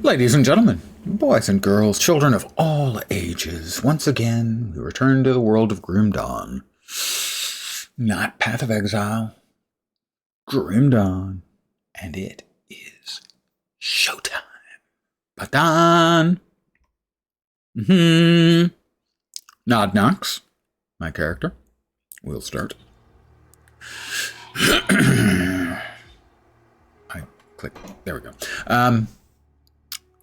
Ladies and gentlemen, boys and girls, children of all ages, once again we return to the world of Grim Dawn. Not Path of Exile, Grim Dawn, and it is showtime. Baton! Nod Knox, my character. We'll start. I click. There we go.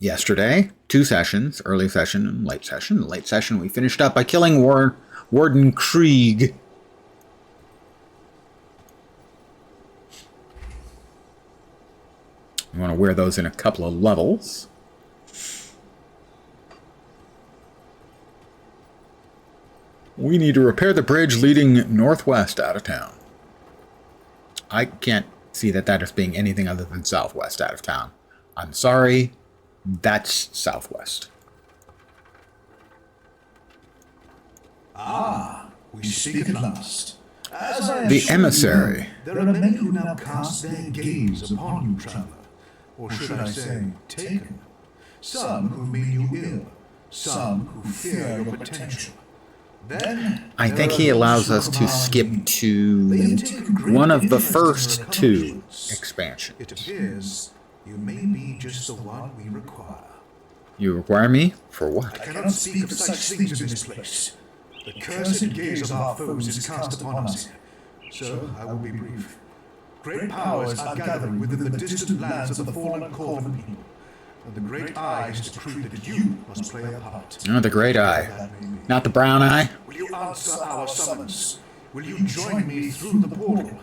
Yesterday, 2 sessions, early session and late session. Late session, we finished up by killing Warden Krieg. You want to wear those in a couple of levels. We need to repair the bridge leading northwest out of town. I can't see that as being anything other than southwest out of town. I'm sorry. That's southwest. Ah, we speak at last. As I the emissary. There are many who now cast their gaze upon you, traveler. Or should I say, taken. Some who mean you ill. Some who fear your potential. Then, I think he allows us to skip to one of the first 2 expansions. It appears you may be just the one we require. You require me? For what? I cannot speak of such things in this place. The cursed gaze of our foes is cast upon us here, so I will be brief. Great powers are gathering within the distant lands of the fallen Corvin people, and the Great Eye has decreed that you must play a part. Oh, the Great Eye. Not the brown eye? Will you answer our summons? Will you join me through the portal?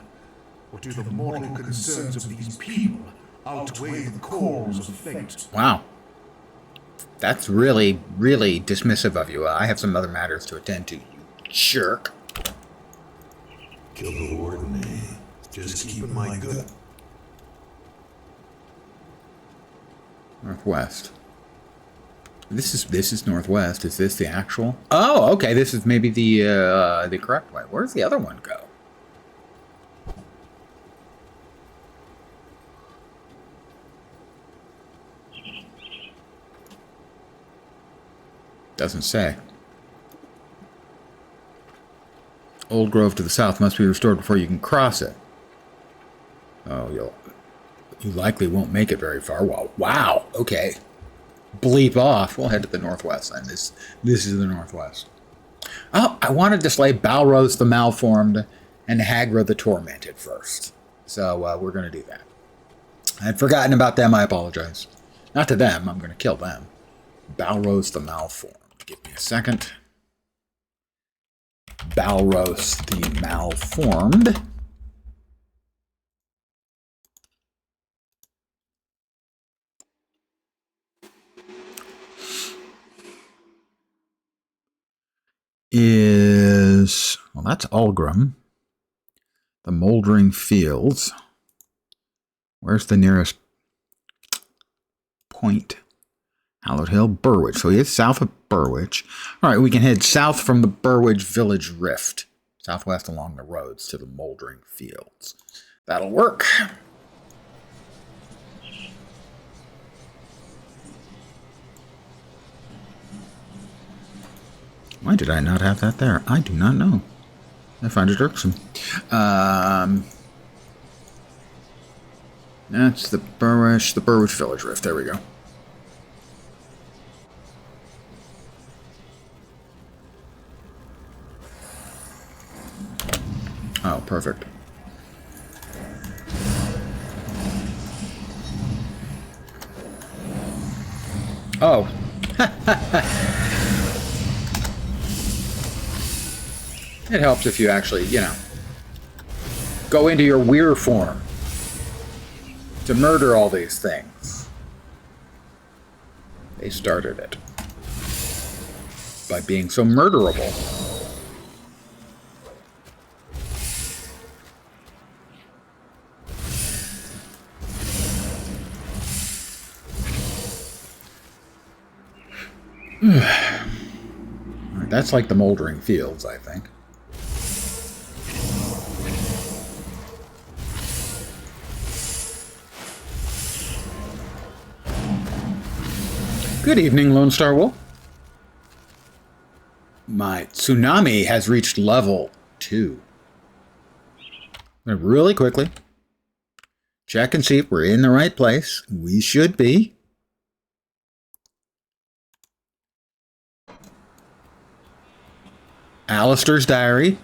Or do the mortal concerns of these people outweigh the calls of fate? Wow. That's really, really dismissive of you. I have some other matters to attend to, you jerk. Kill the warden, eh? Just keeping my gut. Northwest. This is northwest. Is this the actual? Oh, okay. This is maybe the correct way. Where's the other one go? Doesn't say. Old Grove to the south must be restored before you can cross it. Oh, you likely won't make it very far. Well, wow. Okay. Bleep off. We'll head to the northwest then. This is the northwest. Oh, I wanted to slay Balros the Malformed and Hagra the Tormented first. So we're going to do that. I had forgotten about them. I apologize. Not to them. I'm going to kill them. Balros the Malformed. Give me a second. Balros the Malformed. Well, that's Algrim. The Moldering Fields. Where's the nearest point? Hallowed Hill, Burwich. So he is south of Burwich. All right, we can head south from the Burwich Village Rift. Southwest along the roads to the Moldering Fields. That'll work. Why did I not have that there? I do not know. I find it irksome. That's the Burwich Village Rift. There we go. Oh, perfect. Oh. It helps if you actually, go into your weir form to murder all these things. They started it by being so murderable. That's like the Moldering Fields, I think. Good evening, Lone Star Wolf. My tsunami has reached level 2. Really quickly, check and see if we're in the right place. We should be. Alistair's diary.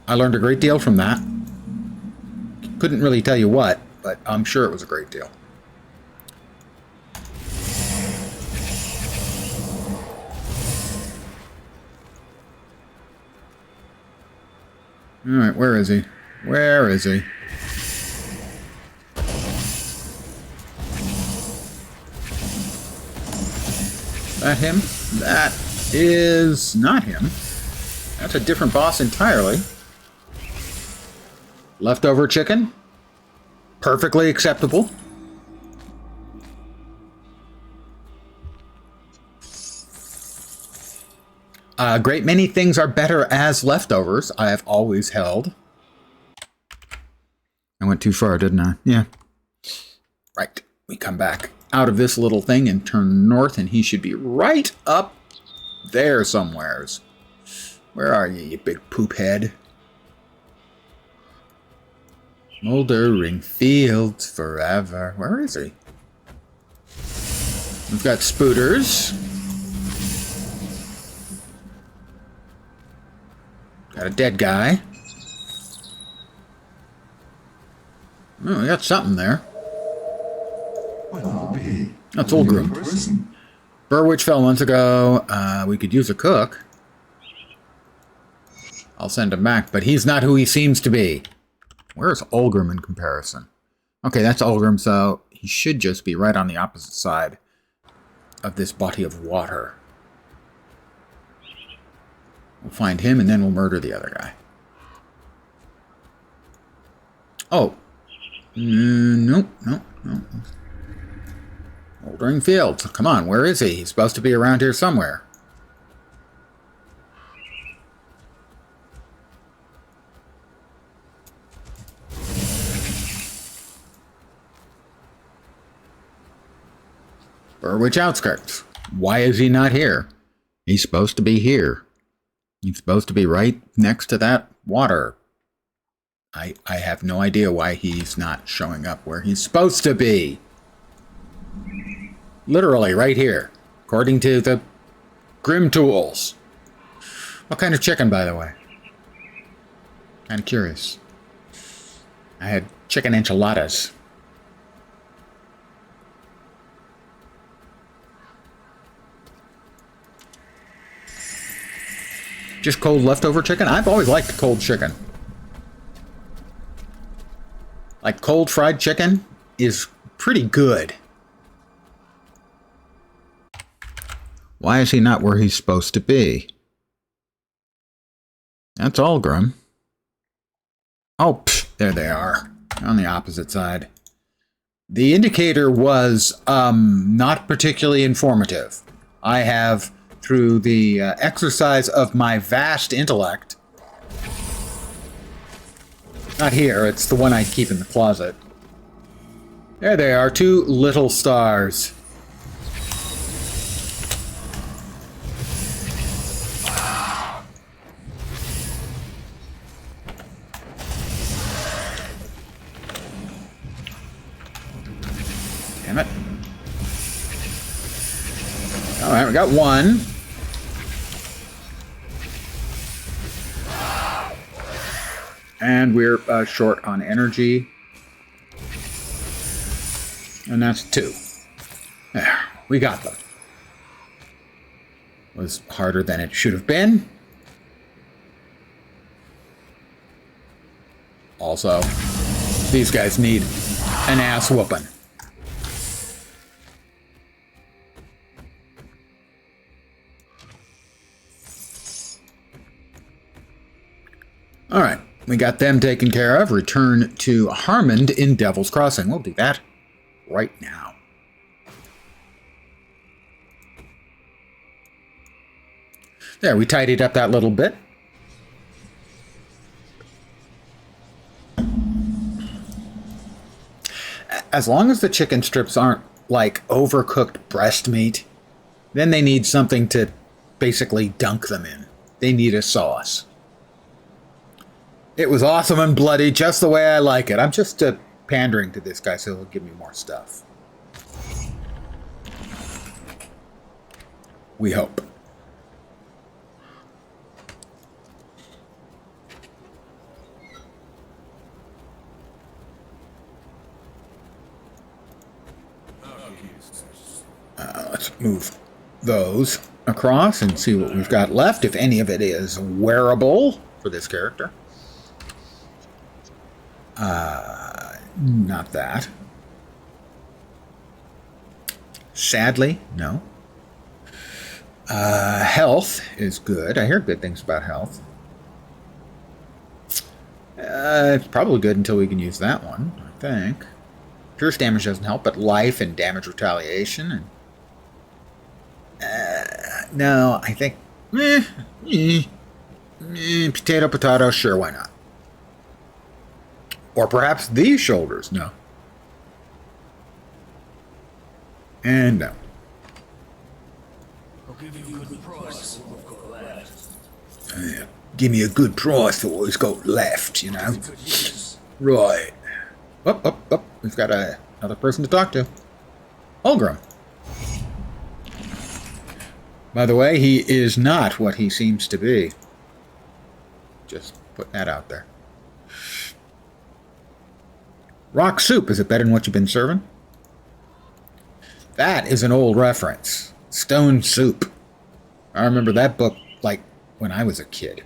I learned a great deal from that. Couldn't really tell you what, but I'm sure it was a great deal. Alright, where is he? Where is he? That him? That is not him. That's a different boss entirely. Leftover chicken? Perfectly acceptable. A great many things are better as leftovers, I have always held. I went too far, didn't I? Yeah. Right. We come back out of this little thing and turn north, and he should be right up there somewheres. Where are you, you big poop head? Moldering fields forever. Where is he? We've got spooters. Got a dead guy. Oh, we got something there. That's Olgrim. Burwitch fell months ago. We could use a cook. I'll send him back, but he's not who he seems to be. Where's Olgrim in comparison? Okay, that's Olgrim, so he should just be right on the opposite side of this body of water. We'll find him, and then we'll murder the other guy. Oh. Nope. Moldering fields. Come on, where is he? He's supposed to be around here somewhere. Burwitch outskirts. Why is he not here? He's supposed to be here. He's supposed to be right next to that water. I have no idea why he's not showing up where he's supposed to be. Literally right here, according to the Grim Tools. What kind of chicken, by the way? Kind of curious. I had chicken enchiladas. Just cold leftover chicken? I've always liked cold chicken. Like cold fried chicken is pretty good. Why is he not where he's supposed to be? That's Olgrim. Oh, there they are. On the opposite side. The indicator was not particularly informative. I have, through the exercise of my vast intellect... Not here, it's the one I keep in the closet. There they are, 2 little stars. Damn it. Alright, we got 1. And we're short on energy. And that's 2. There, we got them. Was harder than it should have been. Also, these guys need an ass whooping. All right. We got them taken care of. Return to Harmond in Devil's Crossing. We'll do that right now. There, we tidied up that little bit. as long as the chicken strips aren't like overcooked breast meat, then they need something to basically dunk them in. They need a sauce. It was awesome and bloody, just the way I like it. I'm just pandering to this guy so he'll give me more stuff. We hope. Let's move those across and see what we've got left, if any of it is wearable for this character. Not that. Sadly, no. Health is good. I hear good things about health. It's probably good until we can use that one, I think. Pierce damage doesn't help, but life and damage retaliation and no, I think potato, potato, sure, why not? Or perhaps these shoulders, no. And no. I'll give you a good price for what we've got left. Give me a good price for what we've got left, you know. Right. Up. We've got another person to talk to. Olgrim. By the way, he is not what he seems to be. Just putting that out there. Rock soup, is it better than what you've been serving? That is an old reference. Stone soup. I remember that book, like, when I was a kid.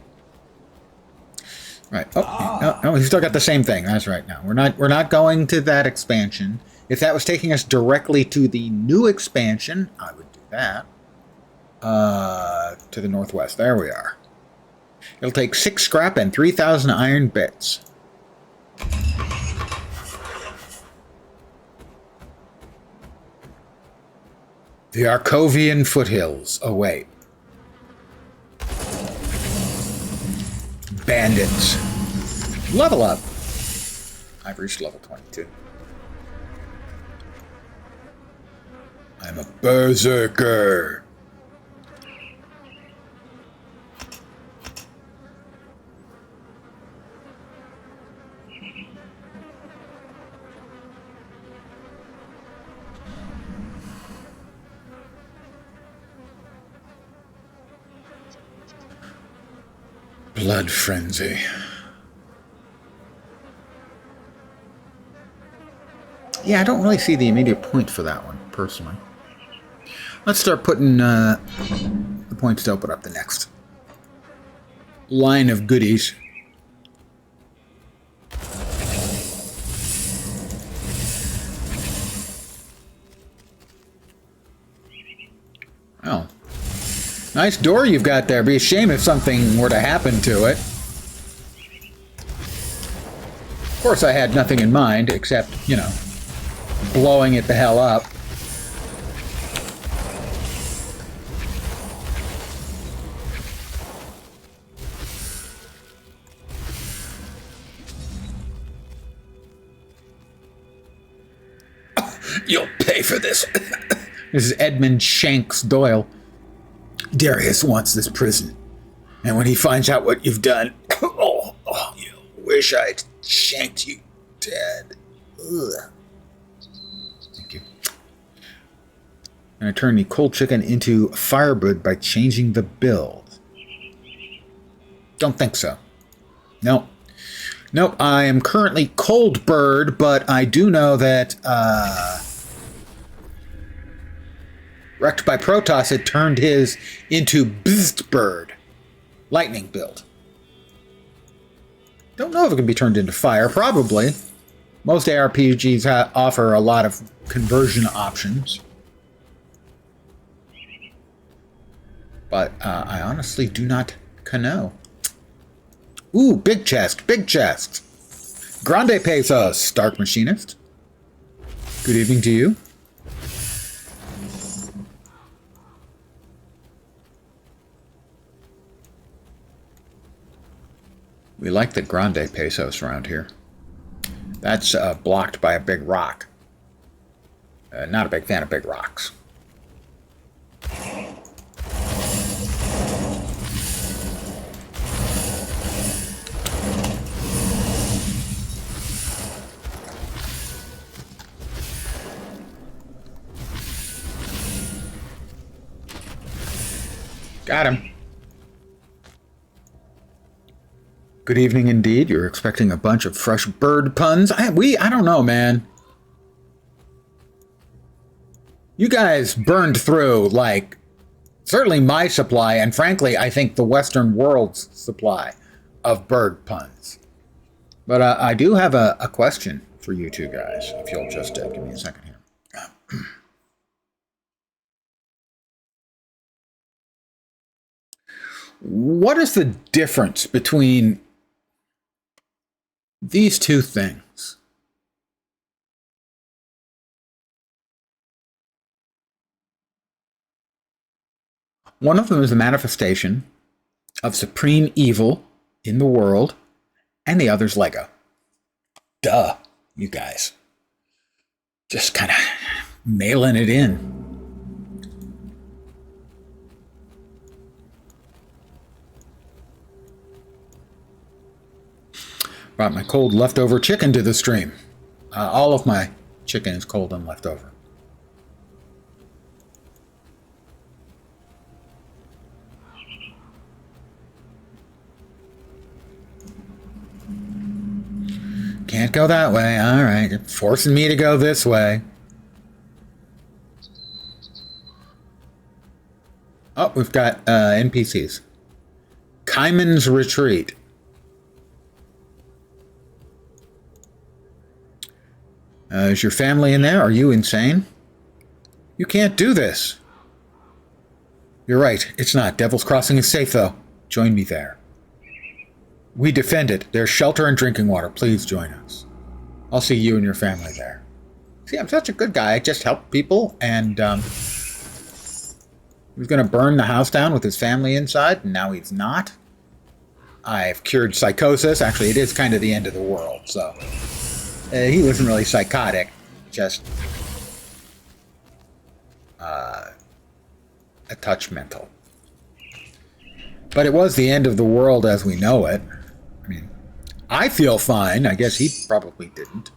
Right. Oh, no, he's still got the same thing. That's right. Now we're not going to that expansion. If that was taking us directly to the new expansion, I would do that. To the northwest. There we are. It'll take 6 scrap and 3,000 iron bits. The Arcovian foothills await. Bandits. Level up. I've reached level 22. I'm a berserker. Blood frenzy. Yeah, I don't really see the immediate point for that one, personally. Let's start putting the points to open up the next line of goodies. Oh. Nice door you've got there. Be a shame if something were to happen to it. Of course, I had nothing in mind except, you know, blowing it the hell up. You'll pay for this. This is Edmund Shanks Doyle. Darius wants this prison. And when he finds out what you've done, oh, you wish I'd shanked you dead. Ugh. Thank you. And I turn the cold chicken into firebird by changing the build. Don't think so. Nope. Nope, I am currently cold bird, but I do know that Wrecked by Protoss had turned his into Bzzt Bird. Lightning build. Don't know if it can be turned into fire. Probably. Most ARPGs offer a lot of conversion options. But I honestly do not know. Ooh, big chest, big chest. Grande Pesos, Stark Machinist. Good evening to you. We like the Grande Pesos around here. That's blocked by a big rock. Not a big fan of big rocks. Got him. Good evening indeed. You're expecting a bunch of fresh bird puns? I don't know, man. You guys burned through, like, certainly my supply, and frankly, I think the Western world's supply of bird puns. But I do have a question for you two guys, if you'll just give me a second here. What is the difference between these two things? One of them is a manifestation of supreme evil in the world, and the other's Lego. Duh, you guys. Just kind of mailing it in. Brought my cold leftover chicken to the stream. All of my chicken is cold and leftover. Can't go that way. All right, you're forcing me to go this way. Oh, we've got NPCs. Kaiman's Retreat. Is your family in there? Are you insane? You can't do this. You're right, it's not. Devil's Crossing is safe, though. Join me there. We defend it. There's shelter and drinking water. Please join us. I'll see you and your family there. See, I'm such a good guy. I just help people, and he was going to burn the house down with his family inside, and now he's not. I've cured psychosis. Actually, it is kind of the end of the world, so... he wasn't really psychotic, just a touch mental. But it was the end of the world as we know it. I mean, I feel fine. I guess he probably didn't.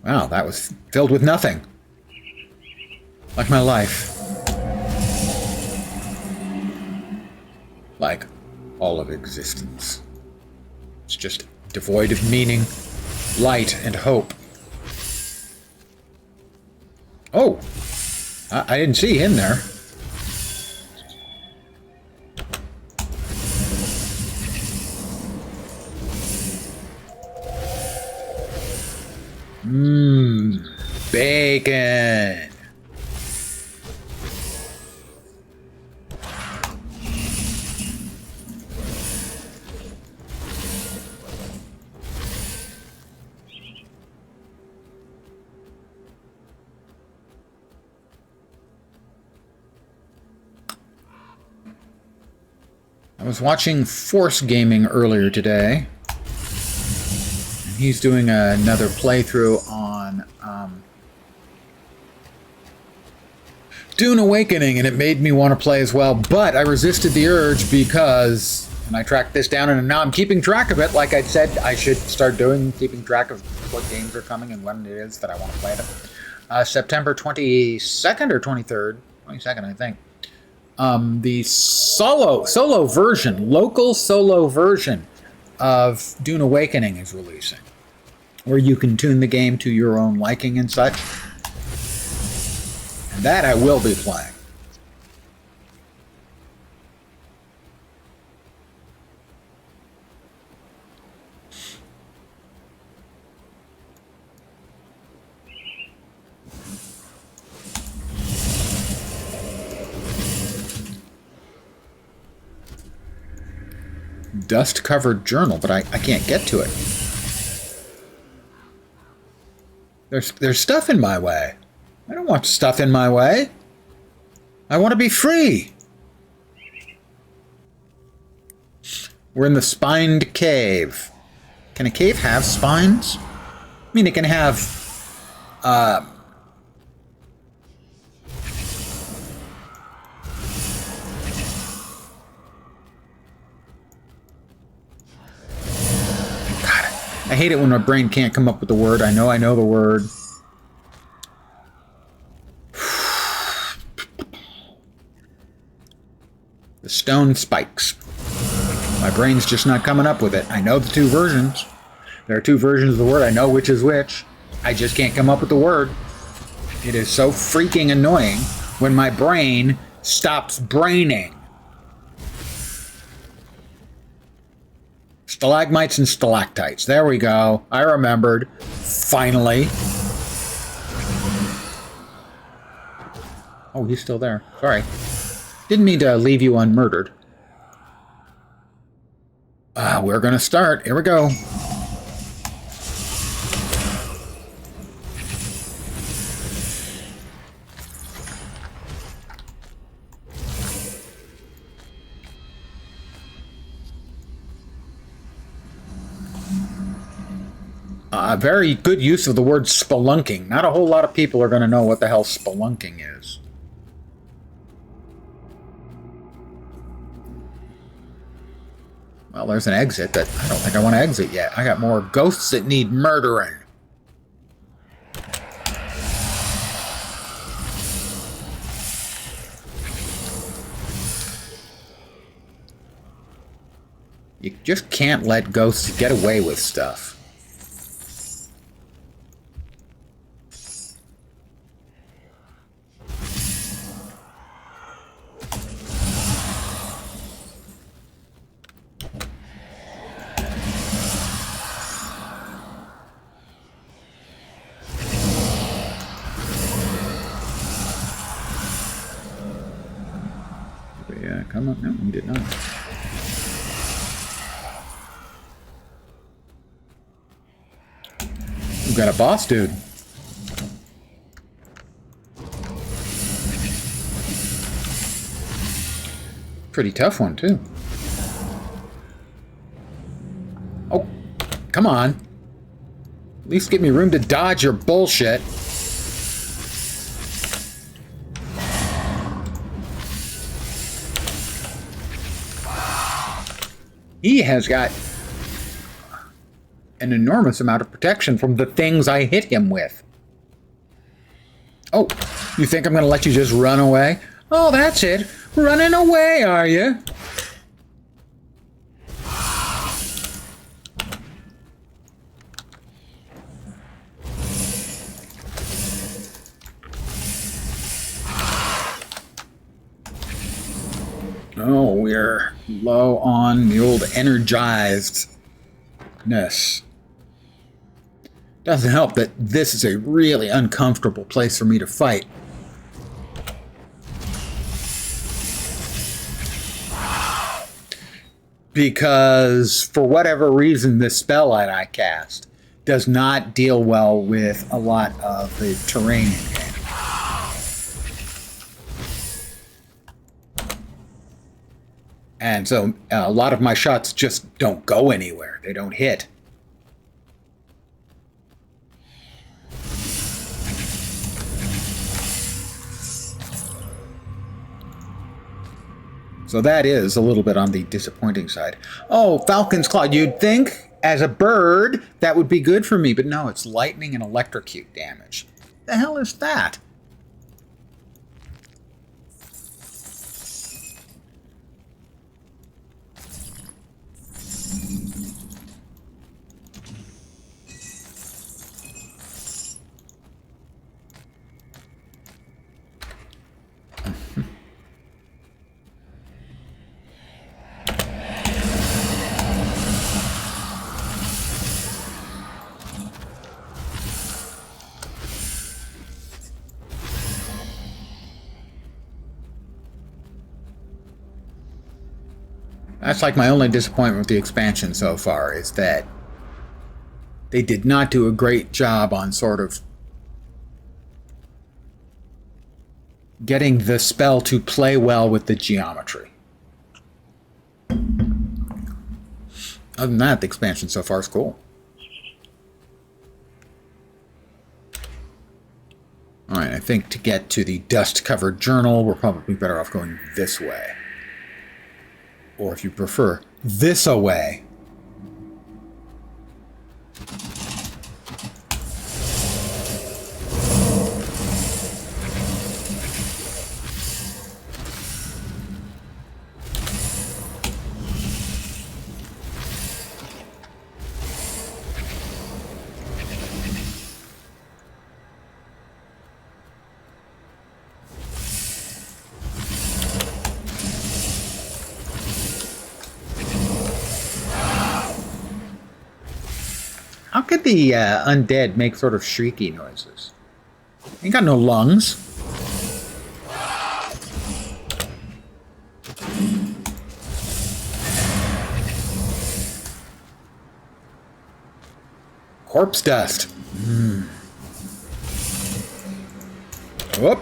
Wow, that was filled with nothing. Like my life. Like all of existence. It's just devoid of meaning, light, and hope. Oh! I didn't see him there. Bacon! I was watching Force Gaming earlier today. And he's doing another playthrough on Dune Awakening, and it made me want to play as well, but I resisted the urge because, and I tracked this down, and now I'm keeping track of it, like I said I should start doing, keeping track of what games are coming and when it is that I want to play them. September 22nd or 23rd? 22nd, I think. The solo version, local solo version of Dune Awakening is releasing, where you can tune the game to your own liking and such. And that I will be playing. Dust-covered journal, but I can't get to it. There's stuff in my way. I don't want stuff in my way. I want to be free. We're in the spined cave. Can a cave have spines? I mean, it can have, God, I hate it when my brain can't come up with the word. I know the word. The stone spikes. My brain's just not coming up with it. I know the two versions. There are two versions of the word. I know which is which. I just can't come up with the word. It is so freaking annoying when my brain stops braining. Stalagmites and stalactites. There we go. I remembered. Finally. Oh, he's still there. Sorry. Didn't mean to leave you unmurdered. We're gonna start. Here we go. Very good use of the word spelunking. Not a whole lot of people are going to know what the hell spelunking is. Well, there's an exit, but I don't think I want to exit yet. I got more ghosts that need murdering. You just can't let ghosts get away with stuff. Yeah, come on. No, he did not. We've got a boss dude. Pretty tough one, too. Oh, come on. At least give me room to dodge your bullshit. He has got an enormous amount of protection from the things I hit him with. Oh, you think I'm going to let you just run away? Oh, that's it. Running away, are you? Oh, we're low on the old energizedness. Doesn't help that this is a really uncomfortable place for me to fight. Because, for whatever reason, this spell that I cast does not deal well with a lot of the terrain in here. And so a lot of my shots just don't go anywhere. They don't hit. So that is a little bit on the disappointing side. Oh, Falcon's Claw. You'd think, as a bird, that would be good for me. But no, it's lightning and electrocute damage. The hell is that? That's like my only disappointment with the expansion so far, is that they did not do a great job on sort of getting the spell to play well with the geometry. Other than that, the expansion so far is cool. Alright, I think to get to the dust-covered journal, we're probably better off going this way. Or if you prefer, this-a-way. How could the undead make sort of shrieky noises? Ain't got no lungs. Corpse dust. Whoop.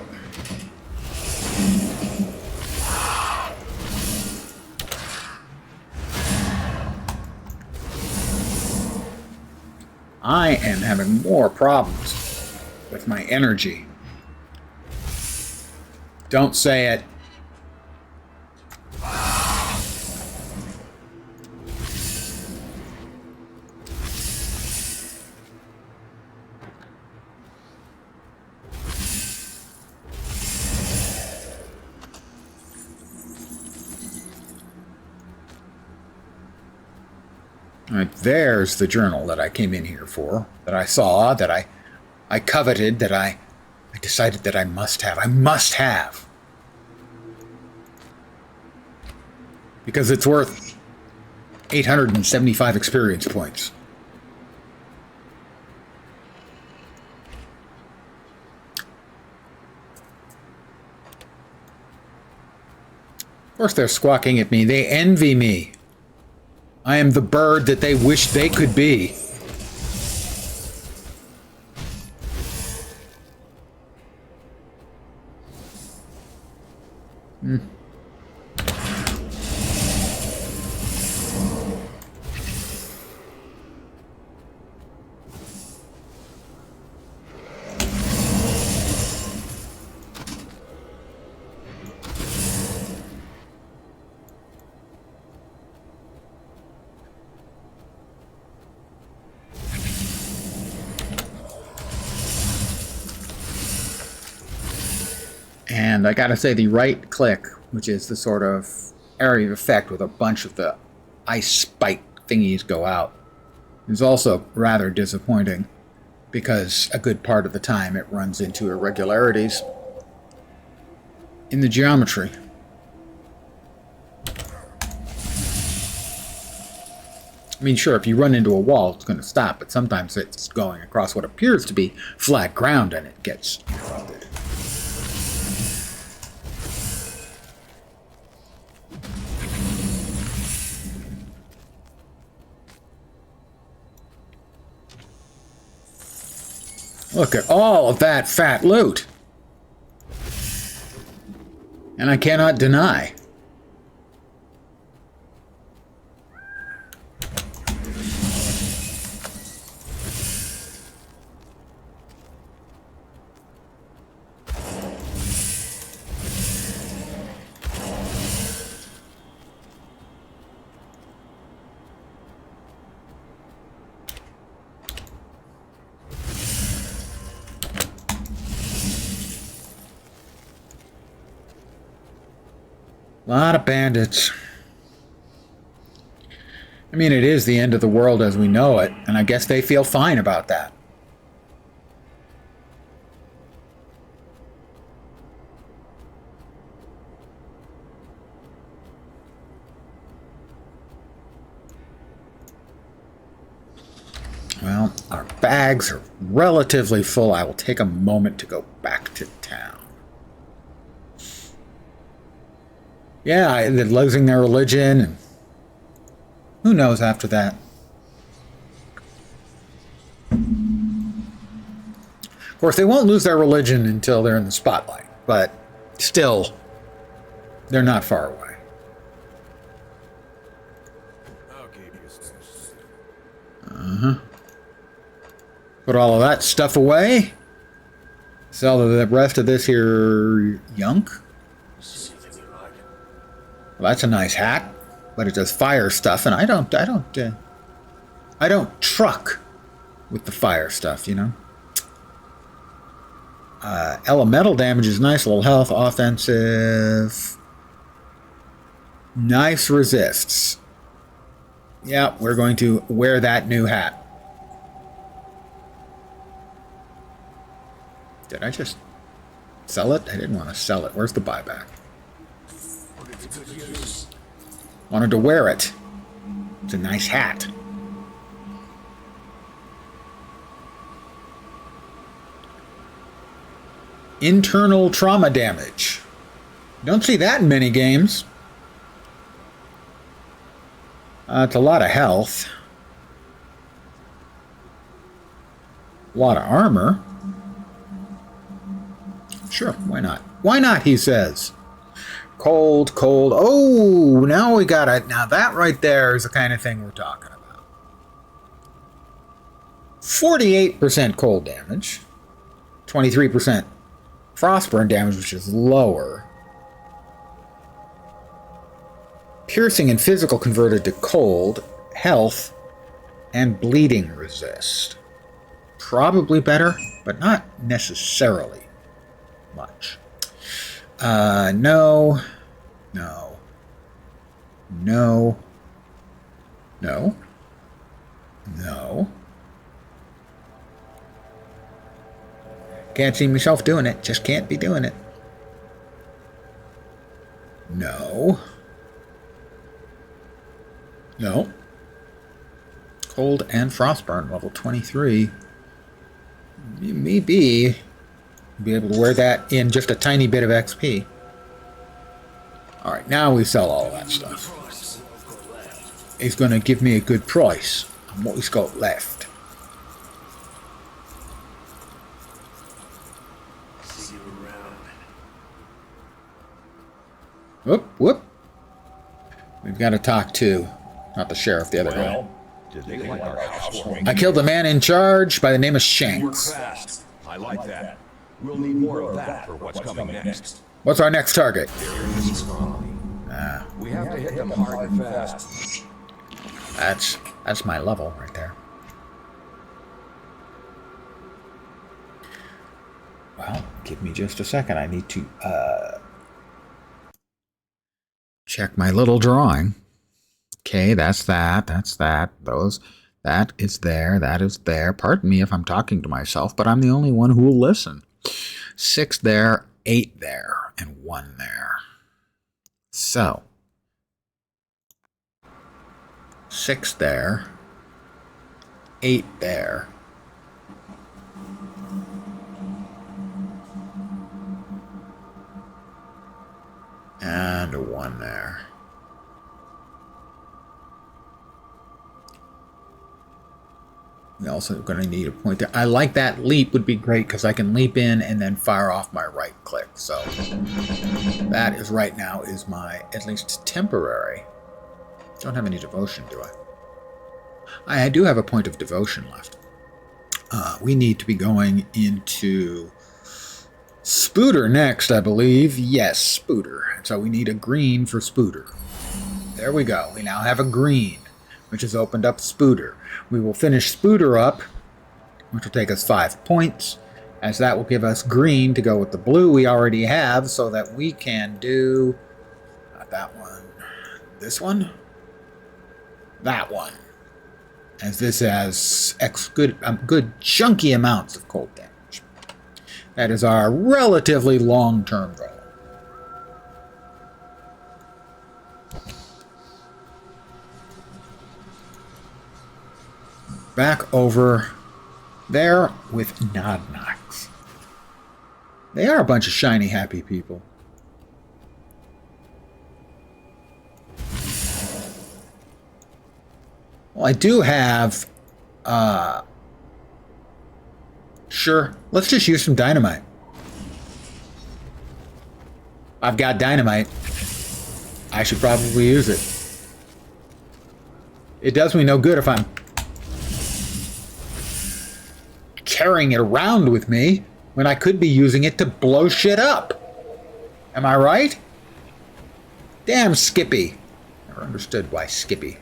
I am having more problems with my energy. Don't say it. All right, there's the journal that I came in here for, that I saw, that I coveted, that I decided that I must have. I must have. Because it's worth 875 experience points. Of course they're squawking at me. They envy me. I am the bird that they wish they could be. And I gotta say, the right click, which is the sort of area of effect with a bunch of the ice spike thingies go out, is also rather disappointing, because a good part of the time it runs into irregularities in the geometry. I mean, sure, if you run into a wall, it's going to stop, but sometimes it's going across what appears to be flat ground and it gets interrupted. Look at all of that fat loot. And I cannot deny. A lot of bandits. I mean, it is the end of the world as we know it, and I guess they feel fine about that. Well, our bags are relatively full. I will take a moment to go back to town. Yeah, they're losing their religion, and who knows after that. Of course, they won't lose their religion until they're in the spotlight, but still, they're not far away. Okay, business. Put all of that stuff away. Sell the rest of this here junk. Well, that's a nice hat, but it does fire stuff, and I don't truck with the fire stuff, you know. Elemental damage is nice, a little health, offensive. Nice resists. Yeah, we're going to wear that new hat. Did I just sell it? I didn't want to sell it. Where's the buyback? Wanted to wear it. It's a nice hat. Internal trauma damage. Don't see that in many games. It's a lot of health. A lot of armor. Sure, why not? Why not, he says. Cold, cold. Oh, now we got it. Now that right there is the kind of thing we're talking about. 48% cold damage. 23% frostburn damage, which is lower. Piercing and physical converted to cold, health, and bleeding resist. Probably better, but not necessarily much. No. No. No. No. No. Can't see myself doing it. Just can't be doing it. No. No. Cold and frostburn, level 23. Maybe be able to wear that in just a tiny bit of XP. Alright, now we sell all of that stuff. He's going to give me a good price on what he's got left. See you around. Whoop, whoop. We've got to talk to, not the sheriff, the other guy. Did they like our housewarming? I killed the man in charge by the name of You were Shanks. fast. I like that. We'll need more of that for what's coming next. What's our next target? We have to hit them hard and fast. That's my level right there. Well, give me just a second. I need to check my little drawing. Okay, that's that. That is there. Pardon me if I'm talking to myself, but I'm the only one who will listen. 6 there, 8 there, and 1 there. So, 6 there, 8 there. And a 1 there. We're also going to need a point there. I like that leap would be great because I can leap in and then fire off my right click. So that is right now is my, at least temporary. Don't have any devotion, do I? I do have a point of devotion left. We need to be going into Spooter next, I believe. Yes, Spooter. So we need a green for Spooter. There we go. We now have a green, which has opened up Spooter. We will finish Spooter up, which will take us 5 points, as that will give us green to go with the blue we already have, so that we can do not that one, this one, that one, as this has good chunky amounts of cold damage. That is our relatively long-term goal. Back over there with Nodnox. They are a bunch of shiny, happy people. Well, I do have... Sure, let's just use some dynamite. I've got dynamite. I should probably use it. It does me no good if I'm carrying it around with me when I could be using it to blow shit up. Am I right? Damn Skippy. Never understood why Skippy.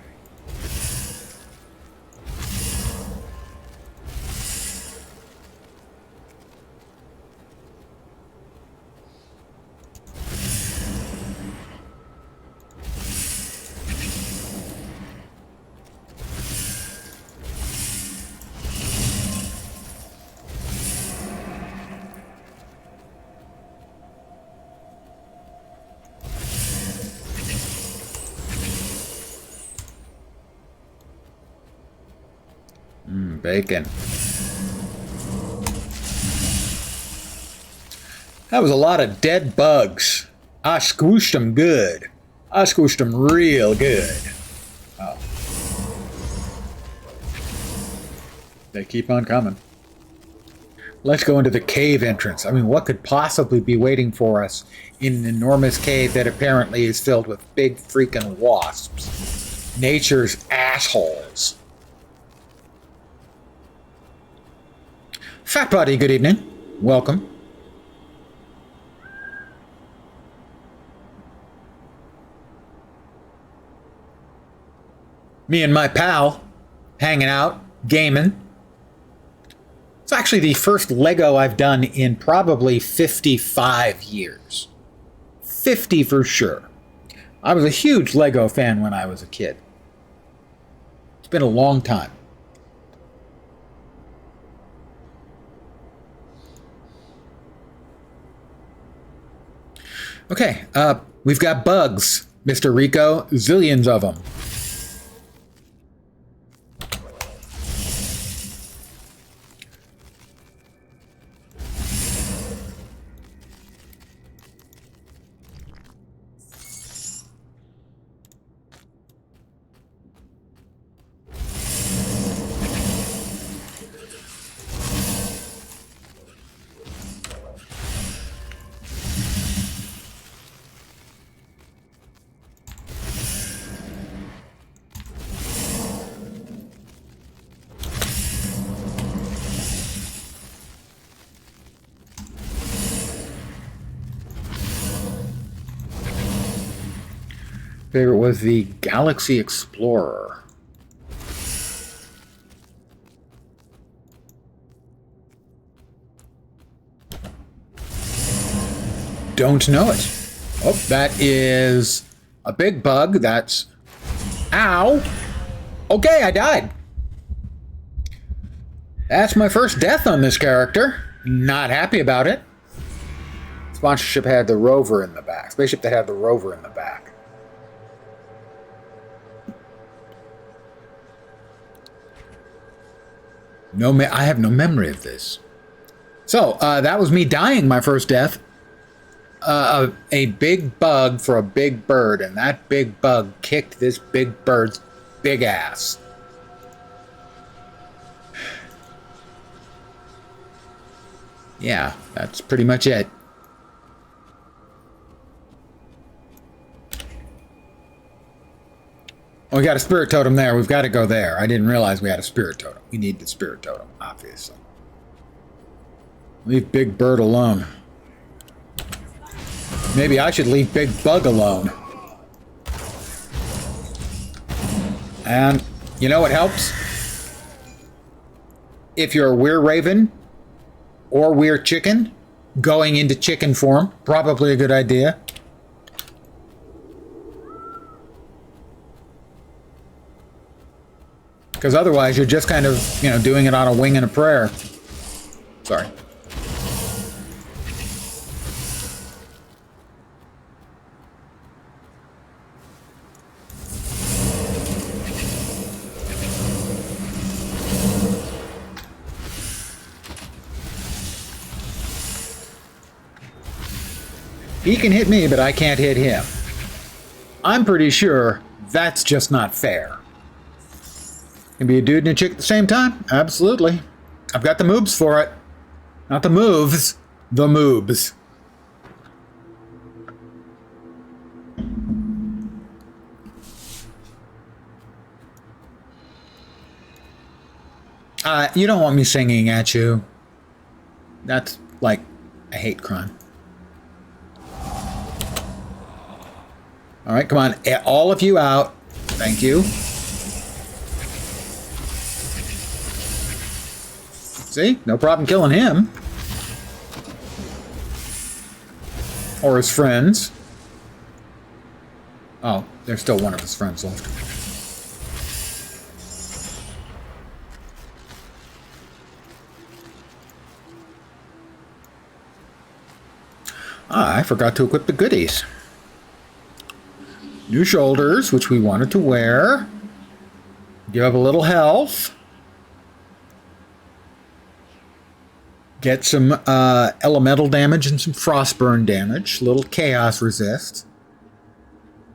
Bacon. That was a lot of dead bugs. I squished them good. I squished them real good. Oh. They keep on coming. Let's go into the cave entrance. I mean, what could possibly be waiting for us in an enormous cave that apparently is filled with big freaking wasps? Nature's assholes. Fat Body, good evening. Welcome. Me and my pal hanging out, gaming. It's actually the first Lego I've done in probably 55 years. 50 for sure. I was a huge Lego fan when I was a kid. It's been a long time. Okay, we've got bugs, Mr. Rico. Zillions of them. Favorite was the Galaxy Explorer. Don't know it. Oh, that is a big bug. That's... Ow! Okay, I died. That's my first death on this character. Not happy about it. Sponsorship had the rover in the back. Spaceship that had the rover in the back. I have no memory of this. So, that was me dying my first death. A big bug for a big bird, and that big bug kicked this big bird's big ass. Yeah, that's pretty much it. Oh, we got a spirit totem there. We've got to go there. I didn't realize we had a spirit totem. We need the spirit totem, obviously. Leave Big Bird alone. Maybe I should leave Big Bug alone. And you know what helps? If you're a Were Raven or Were Chicken, going into chicken form, probably a good idea. Because otherwise you're just kind of, doing it on a wing and a prayer. Sorry. He can hit me, but I can't hit him. I'm pretty sure that's just not fair. Can be a dude and a chick at the same time? Absolutely. I've got the moves for it. Not the moves, the moves. You don't want me singing at you. That's like a hate crime. All right, come on. All of you out. Thank you. See? No problem killing him. Or his friends. Oh, there's still one of his friends left. I forgot to equip the goodies. New shoulders, which we wanted to wear. Give up a little health. Get some elemental damage and some frostburn damage. Little chaos resist.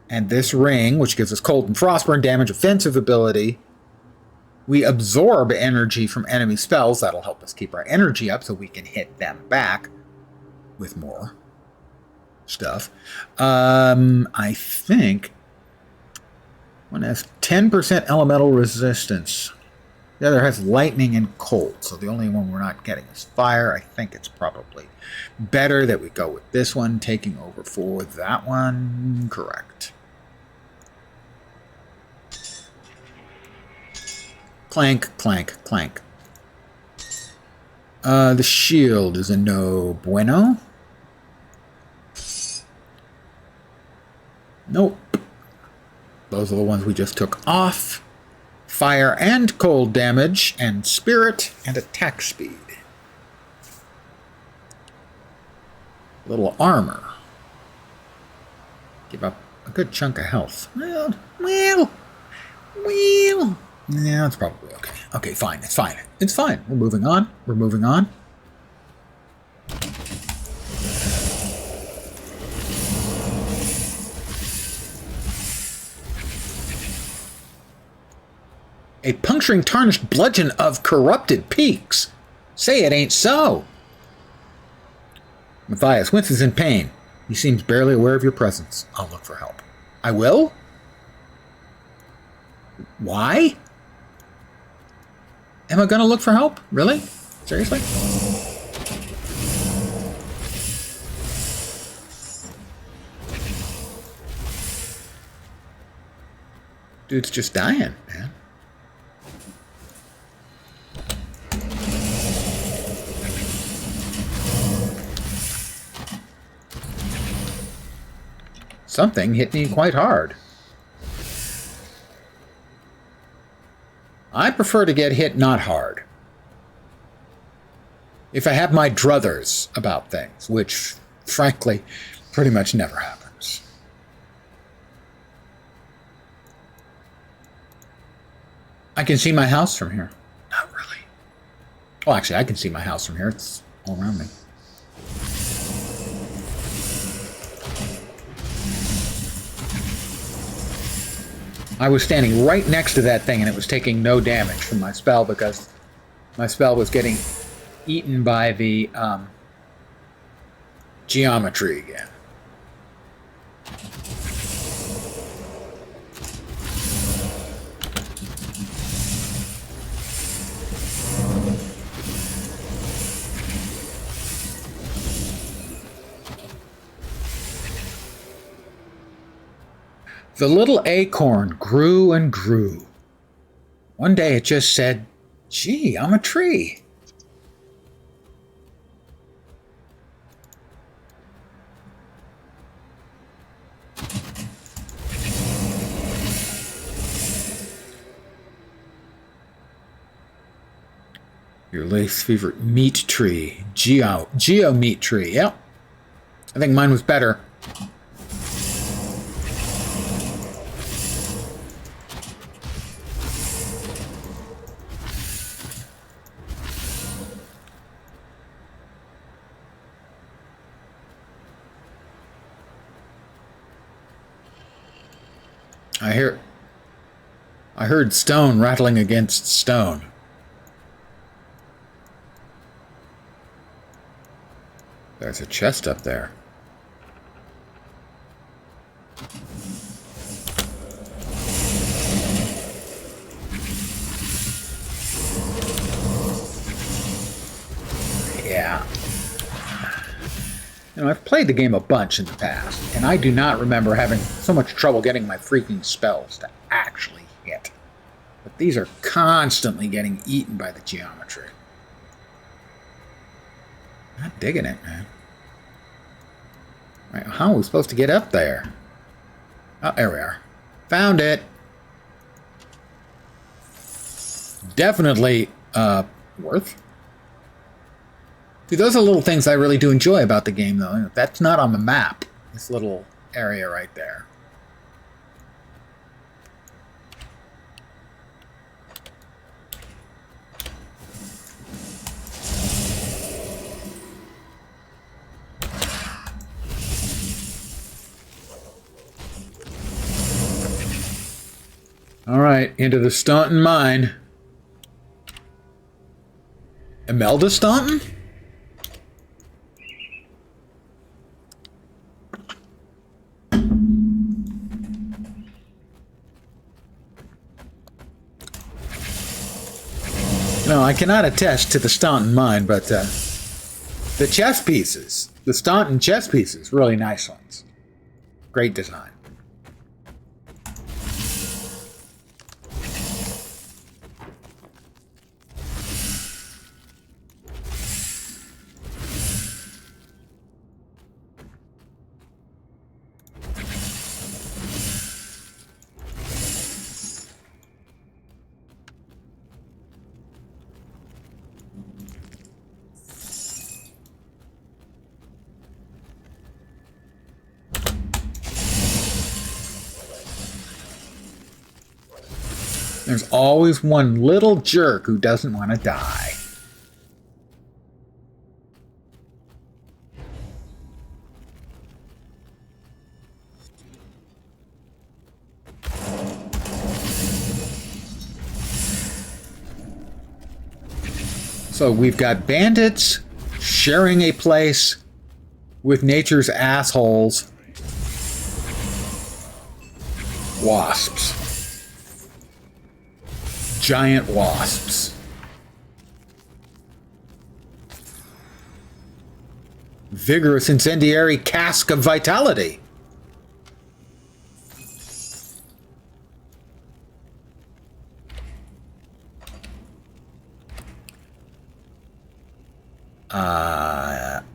And this ring, which gives us cold and frostburn damage, offensive ability. We absorb energy from enemy spells. That'll help us keep our energy up so we can hit them back with more stuff. I think one has 10% elemental resistance. The other has lightning and cold, so the only one we're not getting is fire. I think it's probably better that we go with this one, taking over for that one. Correct. Clank, clank, clank. The shield is a no bueno. Nope. Those are the ones we just took off. Fire and cold damage, and spirit, and attack speed. Little armor. Give up a good chunk of health. Well. Yeah, it's probably okay. Okay, fine. It's fine. It's fine. We're moving on. We're moving on. A puncturing tarnished bludgeon of corrupted peaks. Say it ain't so. Matthias winces in pain. He seems barely aware of your presence. I'll look for help. I will? Why? Am I going to look for help? Really? Seriously? Dude's just dying, man. Something hit me quite hard. I prefer to get hit not hard. If I have my druthers about things, which, frankly, pretty much never happens. I can see my house from here. Not really. Well, actually, I can see my house from here. It's all around me. I was standing right next to that thing, and it was taking no damage from my spell because my spell was getting eaten by the geometry again. The little acorn grew and grew. One day it just said, "Gee, I'm a tree." Your least favorite meat tree. Geo meat tree. Yep. I think mine was better. I heard stone rattling against stone. There's a chest up there. Yeah. You know, I've played the game a bunch in the past, and I do not remember having so much trouble getting my freaking spells to actually hit. But these are constantly getting eaten by the geometry. Not digging it, man. Right, how are we supposed to get up there? Oh, there we are. Found it. Definitely, worth. See, those are little things I really do enjoy about the game, though. That's not on the map. This little area right there. All right, into the Staunton mine. Imelda Staunton? No, I cannot attest to the Staunton mine, but the chess pieces, the Staunton chess pieces, really nice ones. Great design. There's always one little jerk who doesn't want to die. So we've got bandits sharing a place with nature's assholes. Wasps. Giant wasps. Vigorous incendiary cask of vitality.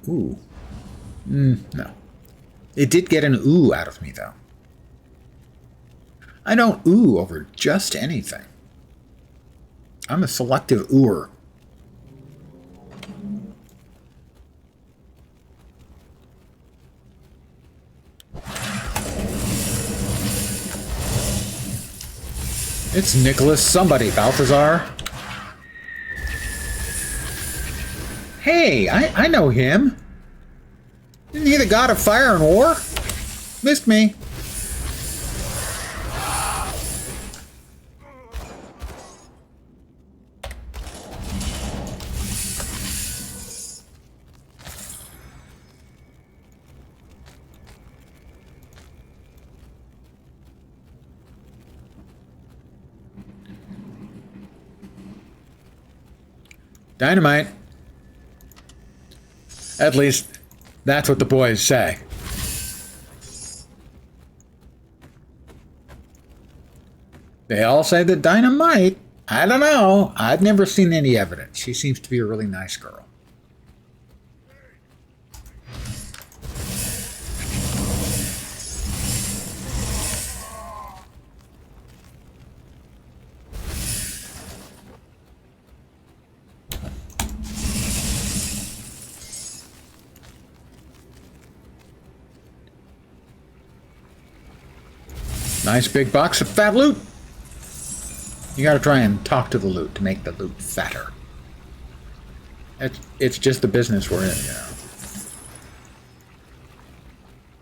Ooh. No. It did get an ooh out of me, though. I don't ooh over just anything. I'm a selective ooer. It's Nicholas somebody, Balthazar. Hey, I know him. Isn't he the god of fire and war? Missed me. Dynamite. At least, that's what the boys say. They all say that dynamite. I don't know. I've never seen any evidence. She seems to be a really nice girl. Nice big box of fat loot. You gotta try and talk to the loot to make the loot fatter. It's just the business we're in, you know.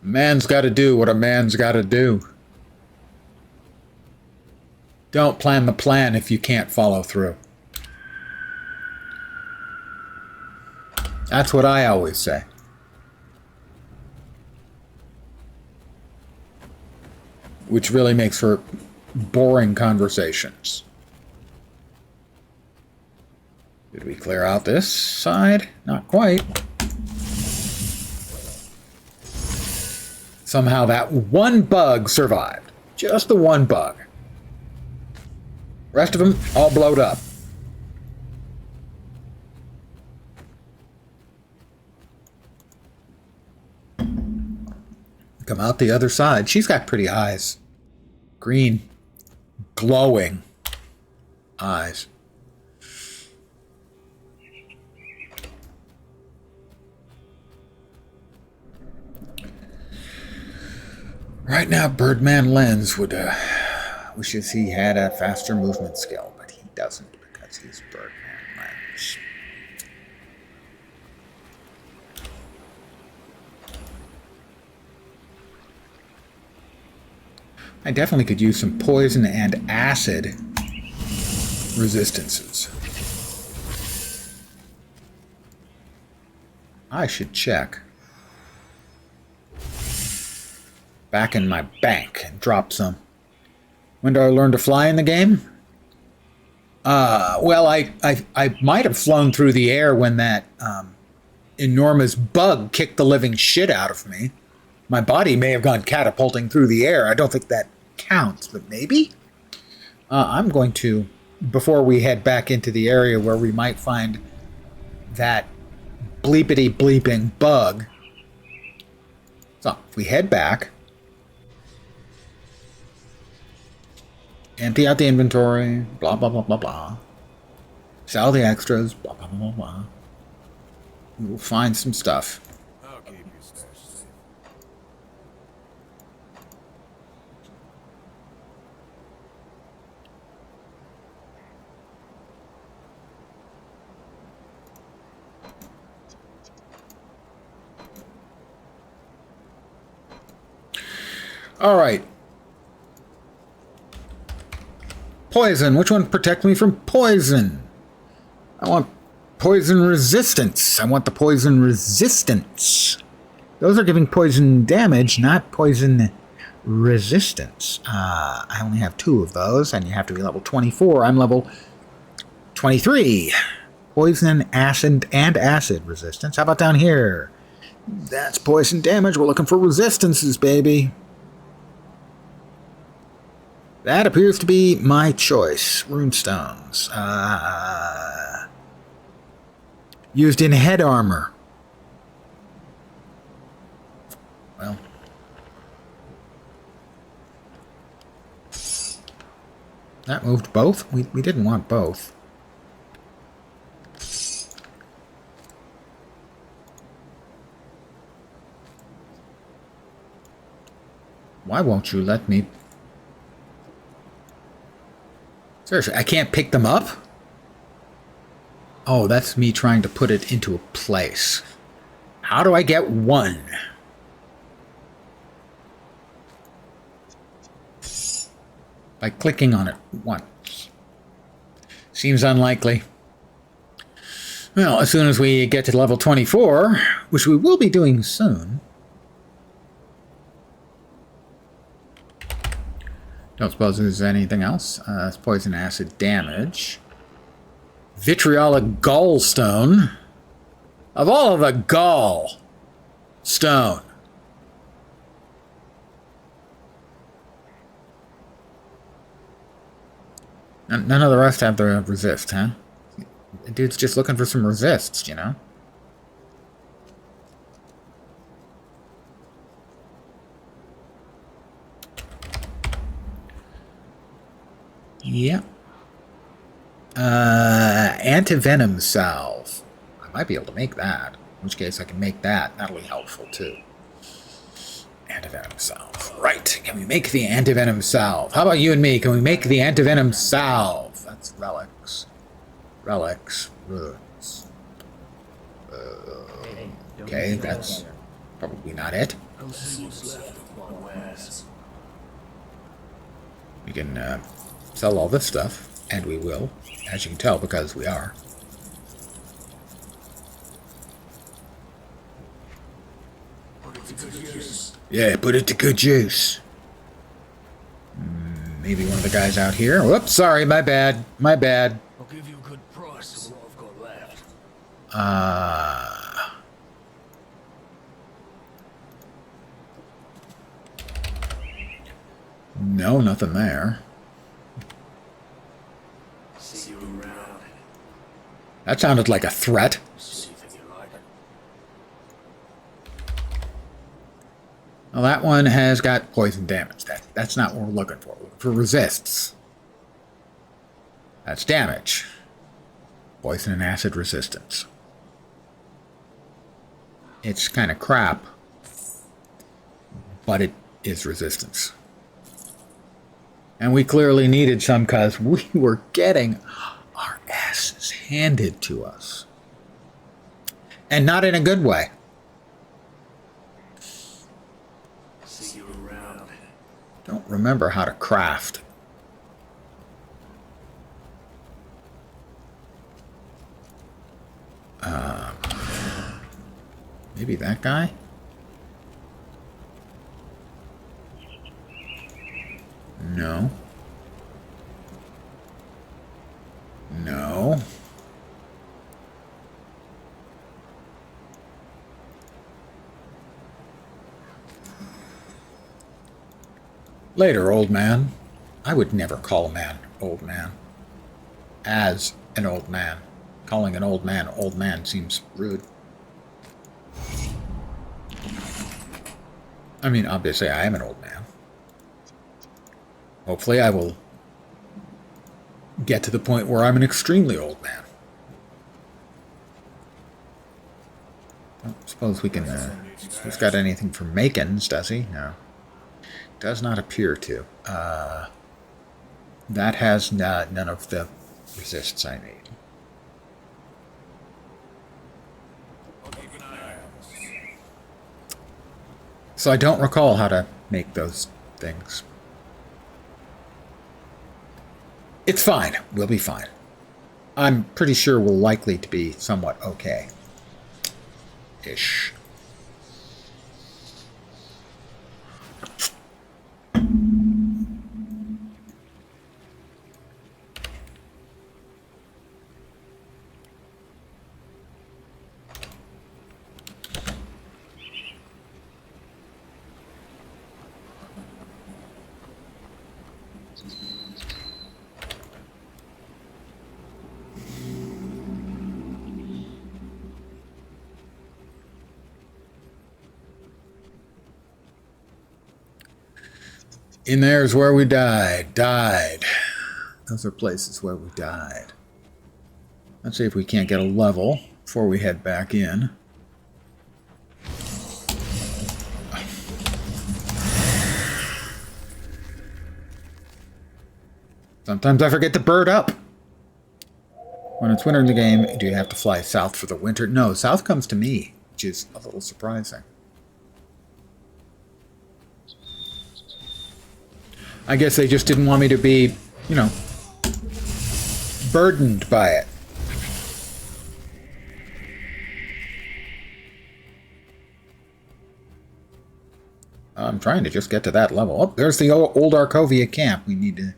A man's gotta do what a man's gotta do. Don't plan the plan if you can't follow through. That's what I always say. Which really makes for boring conversations. Did we clear out this side? Not quite. Somehow that one bug survived. Just the one bug. Rest of them all blowed up. Come out the other side. She's got pretty eyes. Green, glowing eyes. Right now, Birdman Lens would wishes he had a faster movement skill, but he doesn't because he's Birdman Lens. I definitely could use some poison and acid resistances. I should check back in my bank and drop some. When do I learn to fly in the game? Well, I might have flown through the air when that enormous bug kicked the living shit out of me. My body may have gone catapulting through the air. I don't think that counts, but maybe? I'm going to, before we head back into the area where we might find that bleepity bleeping bug. So, if we head back, empty out the inventory, blah, blah, blah, blah, blah. Sell the extras, blah, blah, blah, blah, blah. We will find some stuff. I'll keep you stashed safe. All right. Poison. Which one protects me from poison? I want poison resistance. I want the poison resistance. Those are giving poison damage, not poison resistance. I only have 2 of those, and you have to be level 24. I'm level 23. Poison, acid, and acid resistance. How about down here? That's poison damage. We're looking for resistances, baby. That appears to be my choice. Runestones. Used in head armor. Well. That moved both? We didn't want both. Why won't you let me... Seriously, I can't pick them up? Oh, that's me trying to put it into a place. How do I get 1? By clicking on it once. Seems unlikely. Well, as soon as we get to level 24, which we will be doing soon. Don't suppose there's anything else. It's poison acid damage. Vitriolic gallstone. Of all of the gall stone. None of the rest have the resist, huh? The dude's just looking for some resists, you know? Yeah. Antivenom salve. I might be able to make that. In which case I can make that. That'll be helpful too. Antivenom salve. Right. Can we make the antivenom salve? How about you and me? Can we make the antivenom salve? That's relics. Relics. Runes. Okay, that's probably not it. I'll see what's left of my wares. We can sell all this stuff. And we will, as you can tell, because we are. Put it to good use. Yeah, put it to good use. Maybe one of the guys out here. Whoops, sorry, my bad. My bad. I'll give you a good price for what I've got No, nothing there. See you around. That sounded like a threat. See if you like it. Well, that one has got poison damage. That's not what we're looking for. We're looking for resists. That's damage. Poison and acid resistance. It's kind of crap, but it is resistance. And we clearly needed some because we were getting our asses handed to us. And not in a good way. See you around. Don't remember how to craft. Maybe that guy? No. No. Later, old man. I would never call a man old man. As an old man. Calling an old man seems rude. I mean, obviously I am an old man. Hopefully I will get to the point where I'm an extremely old man. Well, suppose we can... who's got anything for Makins, does he? No. Does not appear to. That has none of the resists I need. So I don't recall how to make those things. It's fine. We'll be fine. I'm pretty sure we'll likely to be somewhat okay. Ish. In there's where we died. Those are places where we died. Let's see if we can't get a level before we head back in. Sometimes I forget to bird up. When it's winter in the game, do you have to fly south for the winter? No, south comes to me, which is a little surprising. I guess they just didn't want me to be, you know, burdened by it. I'm trying to just get to that level. Oh, there's the old Arcovia camp. We need to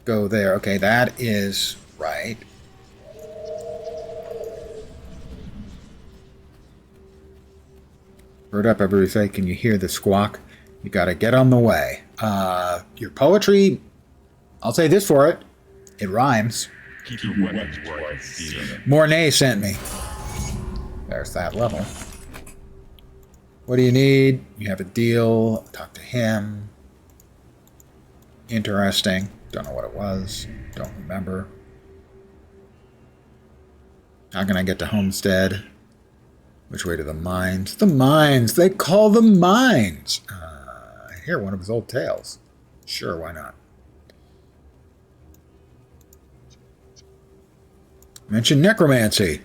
go there. Okay, that is right. Bird up, everybody say, can you hear the squawk? You gotta get on the way. Your poetry, I'll say this for it. It rhymes. Keep your weapons where I can see them. Mornay sent me. There's that level. What do you need? You have a deal. Talk to him. Interesting. Don't know what it was. Don't remember. How can I get to Homestead? Which way to the mines? The mines! They call them mines! I hear one of his old tales. Sure, why not? Mention necromancy.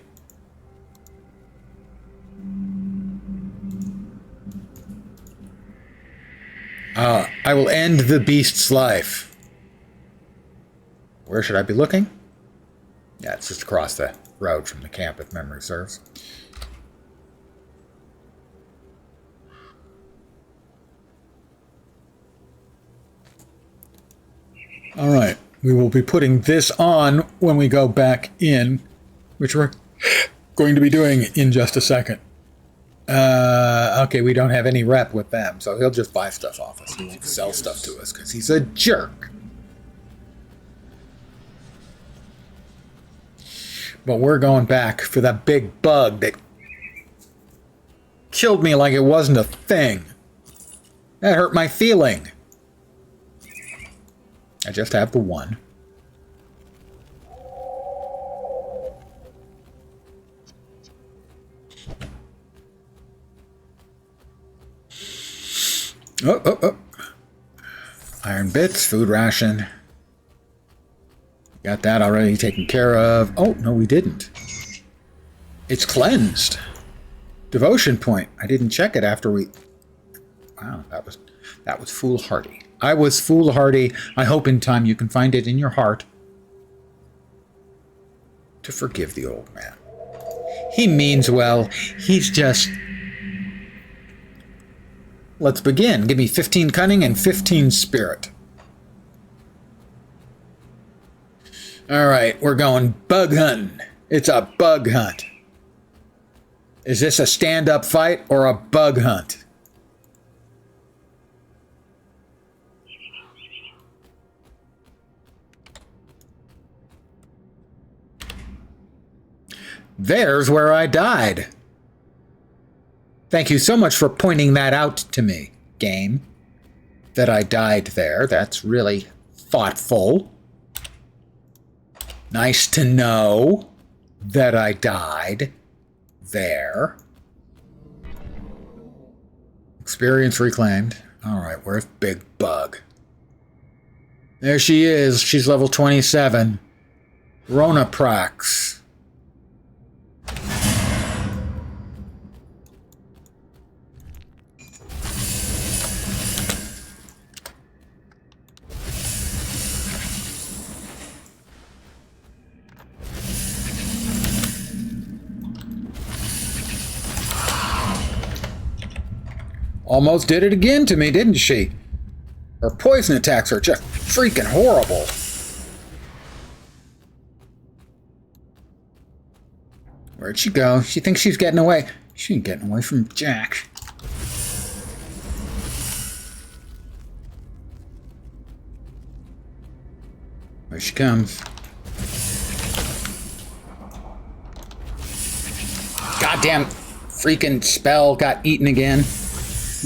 I will end the beast's life. Where should I be looking? Yeah, it's just across the road from the camp, if memory serves. All right, we will be putting this on when we go back in, which going to be doing in just a second. Okay, we don't have any rep with them, so he'll just buy stuff off us. He won't sell stuff to us because he's a jerk. But we're going back for that big bug that killed me like it wasn't a thing. That hurt my feeling. I just have the one. Oh. Iron bits, food ration. Got that already taken care of. Oh, no, we didn't. It's cleansed. Devotion point. I didn't check it after we... Wow, that was foolhardy. I was foolhardy. I hope in time you can find it in your heart to forgive the old man. He means well. He's just... Let's begin. Give me 15 cunning and 15 spirit. All right, we're going bug hunting. It's a bug hunt. Is this a stand-up fight or a bug hunt? There's where I died. Thank you so much for pointing that out to me, game. That I died there. That's really thoughtful. Nice to know that I died there. Experience reclaimed. All right, where's Big Bug? There she is. She's level 27. Ronaprax. Almost did it again to me, didn't she? Her poison attacks are just freaking horrible. Where'd she go? She thinks she's getting away. She ain't getting away from Jack. There she comes. Goddamn freaking spell got eaten again.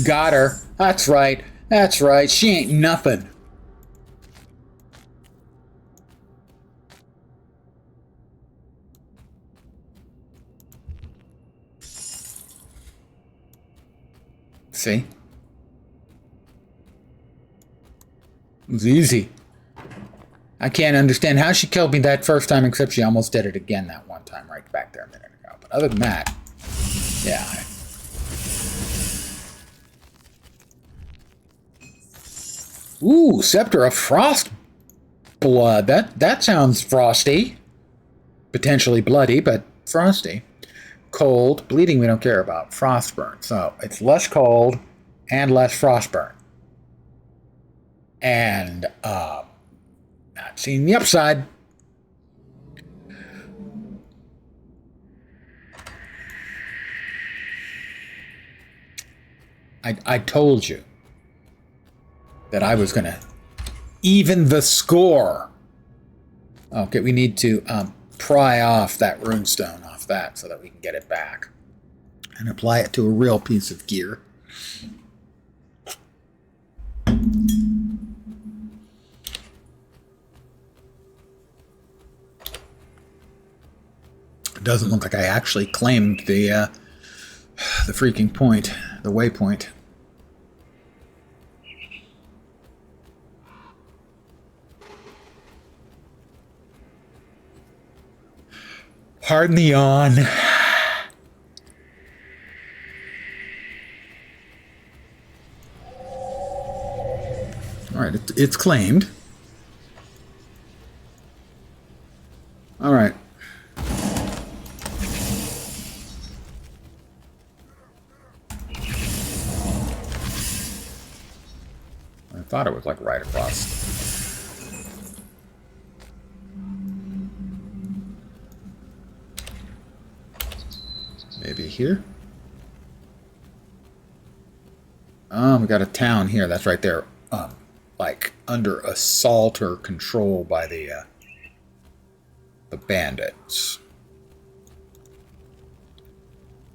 Got her. That's right. That's right. She ain't nothing. See? It was easy. I can't understand how she killed me that first time, except she almost did it again that one time right back there a minute ago. But other than that, yeah. Ooh, Scepter of Frost Blood. That sounds frosty. Potentially bloody, but frosty. Cold. Bleeding we don't care about. Frostburn. So it's less cold and less frostburn. And not seeing the upside. I told you that I was going to even the score. Okay, we need to pry off that runestone off that so that we can get it back and apply it to a real piece of gear. It doesn't look like I actually claimed the freaking point, the waypoint. Pardon the yawn. All right, it's claimed. All right. I thought it was like right across. here? We got a town here. That's right there. Like under assault or control by the bandits.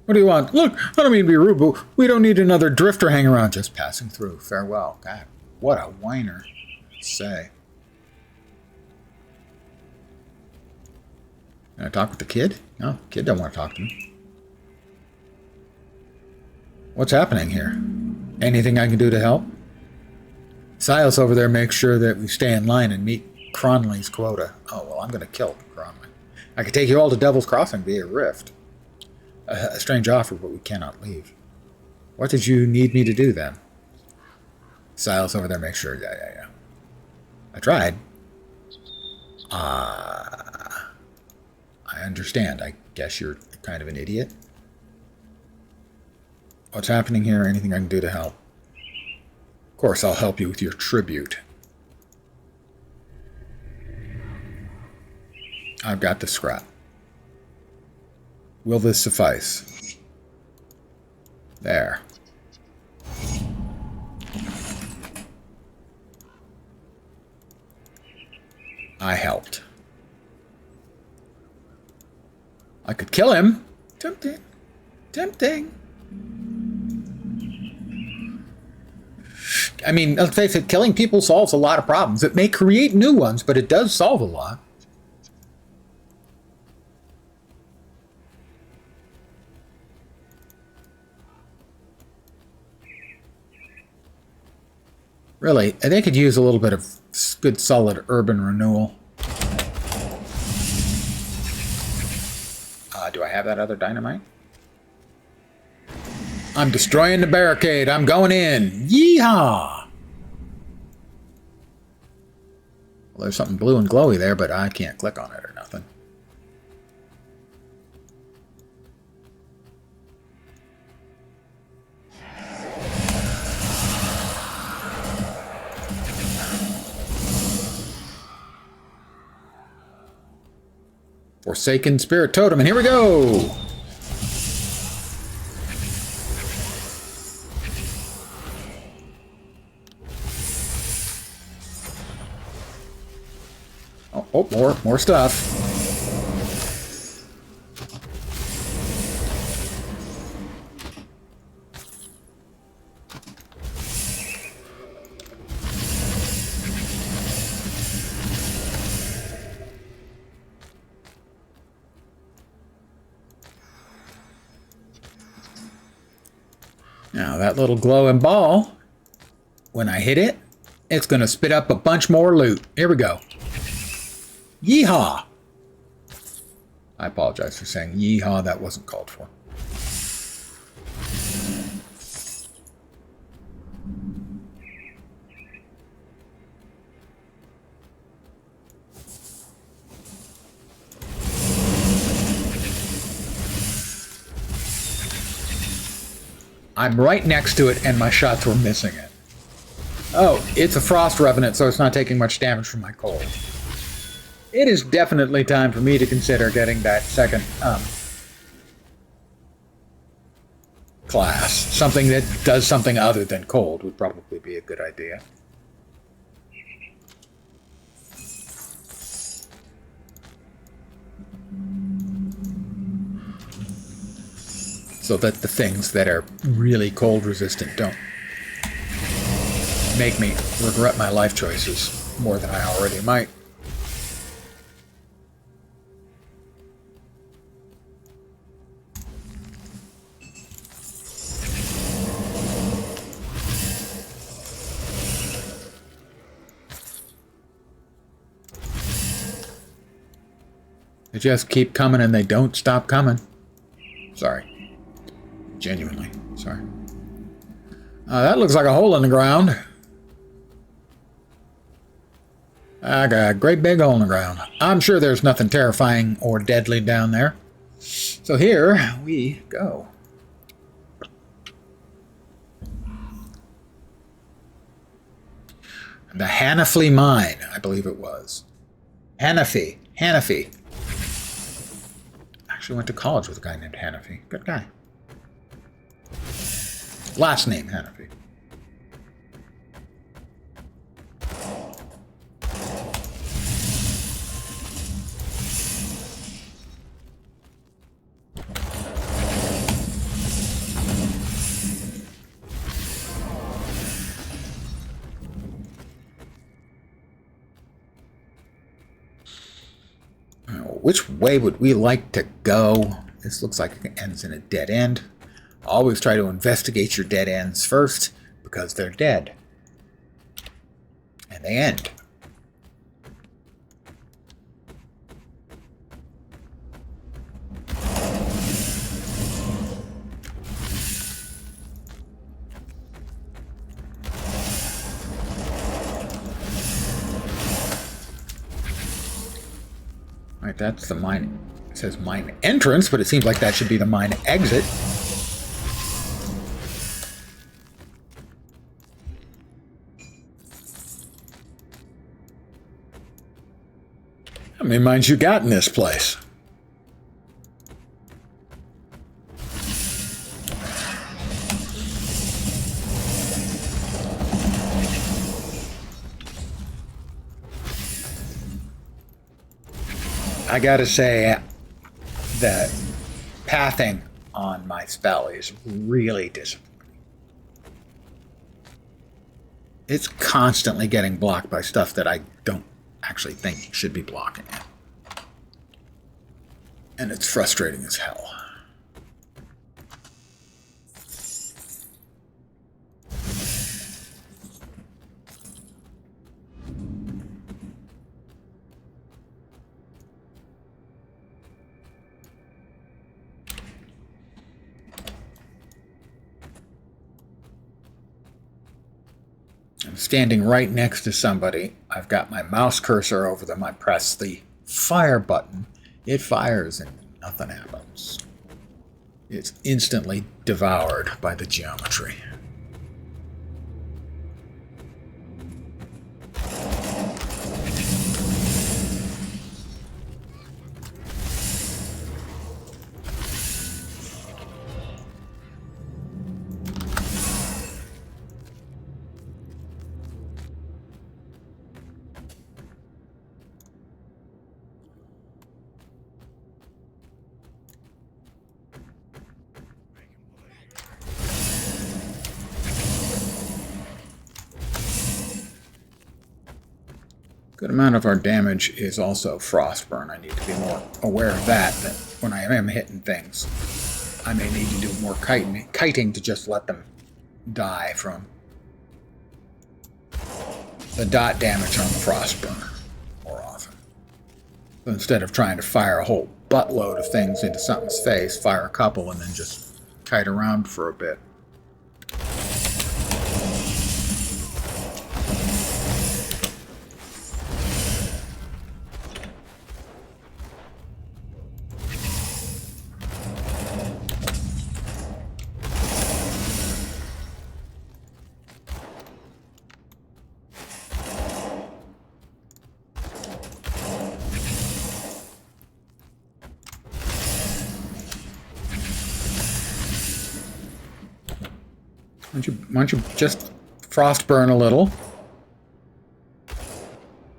What do you want? Look, I don't mean to be rude, but we don't need another drifter hanging around. Just passing through. Farewell. God, what a whiner. Say. Can I talk with the kid? No, kid don't want to talk to me. What's happening here? Anything I can do to help? Silas over there makes sure that we stay in line and meet Cronley's quota. Oh, well, I'm going to kill Cronley. I could take you all to Devil's Crossing via Rift. A strange offer, but we cannot leave. What did you need me to do then? Silas over there makes sure. Yeah. I tried. I understand. I guess you're kind of an idiot. What's happening here? Anything I can do to help? Of course, I'll help you with your tribute. I've got the scrap. Will this suffice? There. I helped. I could kill him. Tempting. Tempting. I mean, let's face it, killing people solves a lot of problems. It may create new ones, but it does solve a lot. Really, they could use a little bit of good, solid urban renewal. Do I have that other dynamite? I'm destroying the barricade. I'm going in. Yeehaw! Well, there's something blue and glowy there, but I can't click on it or nothing. Forsaken Spirit Totem, and here we go! Oh, more stuff. Now that little glowing ball, when I hit it, it's going to spit up a bunch more loot. Here we go. Yeehaw! I apologize for saying yeehaw. That wasn't called for. I'm right next to it and my shots were missing it. Oh, it's a Frost Revenant, so it's not taking much damage from my cold. It is definitely time for me to consider getting that second class. Something that does something other than cold would probably be a good idea. So that the things that are really cold resistant don't make me regret my life choices more than I already might. They just keep coming and they don't stop coming. Sorry. Genuinely. Sorry. That looks like a hole in the ground. I got a great big hole in the ground. I'm sure there's nothing terrifying or deadly down there. So here we go. The Hanafly Mine, I believe it was. Hanafy. Actually went to college with a guy named Hanafy. Good guy. Last name Hanafi. Which way would we like to go? This looks like it ends in a dead end. Always try to investigate your dead ends first, because they're dead. And they end. Right, that's the mine. It says mine entrance, but it seems like that should be the mine exit. How many mines you got in this place? I gotta say that pathing on my spell is really disappointing. It's constantly getting blocked by stuff that I don't actually think should be blocking it. And it's frustrating as hell. I'm standing right next to somebody. I've got my mouse cursor over them. I press the fire button. It fires and nothing happens. It's instantly devoured by the geometry. Good amount of our damage is also frostburn. I need to be more aware of that when I am hitting things. I may need to do more kiting to just let them die from the dot damage on the frostburn more often. So instead of trying to fire a whole buttload of things into something's face, fire a couple and then just kite around for a bit. Why don't you just frostburn a little?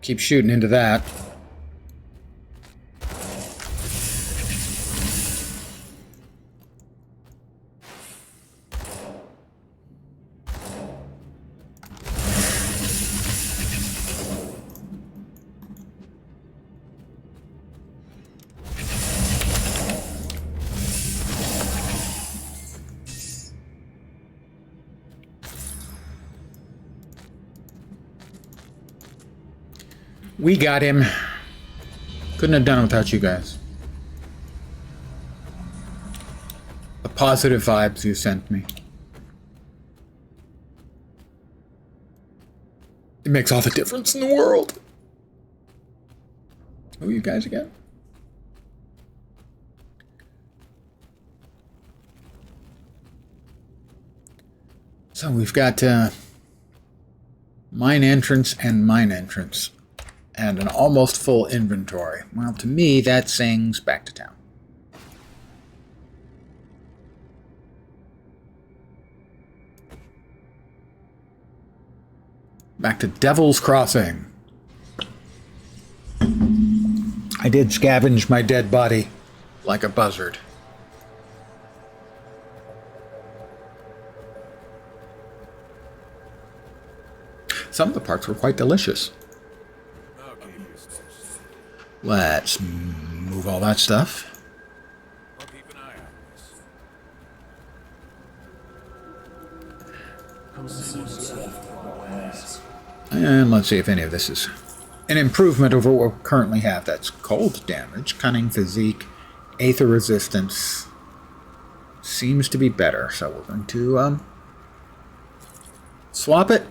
Keep shooting into that. We got him. Couldn't have done it without you guys. The positive vibes you sent me. It makes all the difference in the world. Who are you guys again? So we've got mine entrance and mine entrance. And an almost full inventory. Well, to me, that sings back to town. Back to Devil's Crossing. I did scavenge my dead body like a buzzard. Some of the parts were quite delicious. Let's move all that stuff. I'll keep an eye on this. And let's see if any of this is an improvement over what we currently have. That's cold damage, cunning, physique, aether resistance. Seems to be better, so we're going to swap it.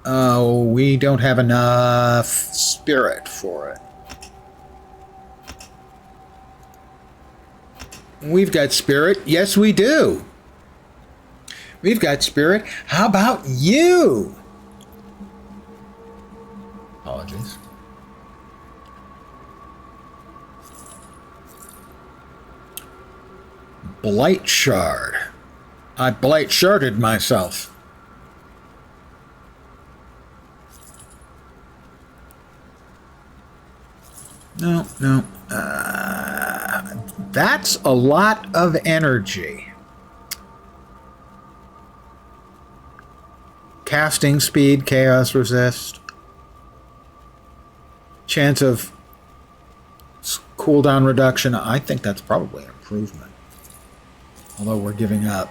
Oh, we don't have enough spirit for it. We've got spirit. Yes, we do. We've got spirit. How about you? Apologies. Blight shard. I blight sharded myself. No. That's a lot of energy. Casting speed, chaos resist. Chance of cooldown reduction. I think that's probably an improvement. Although we're giving up.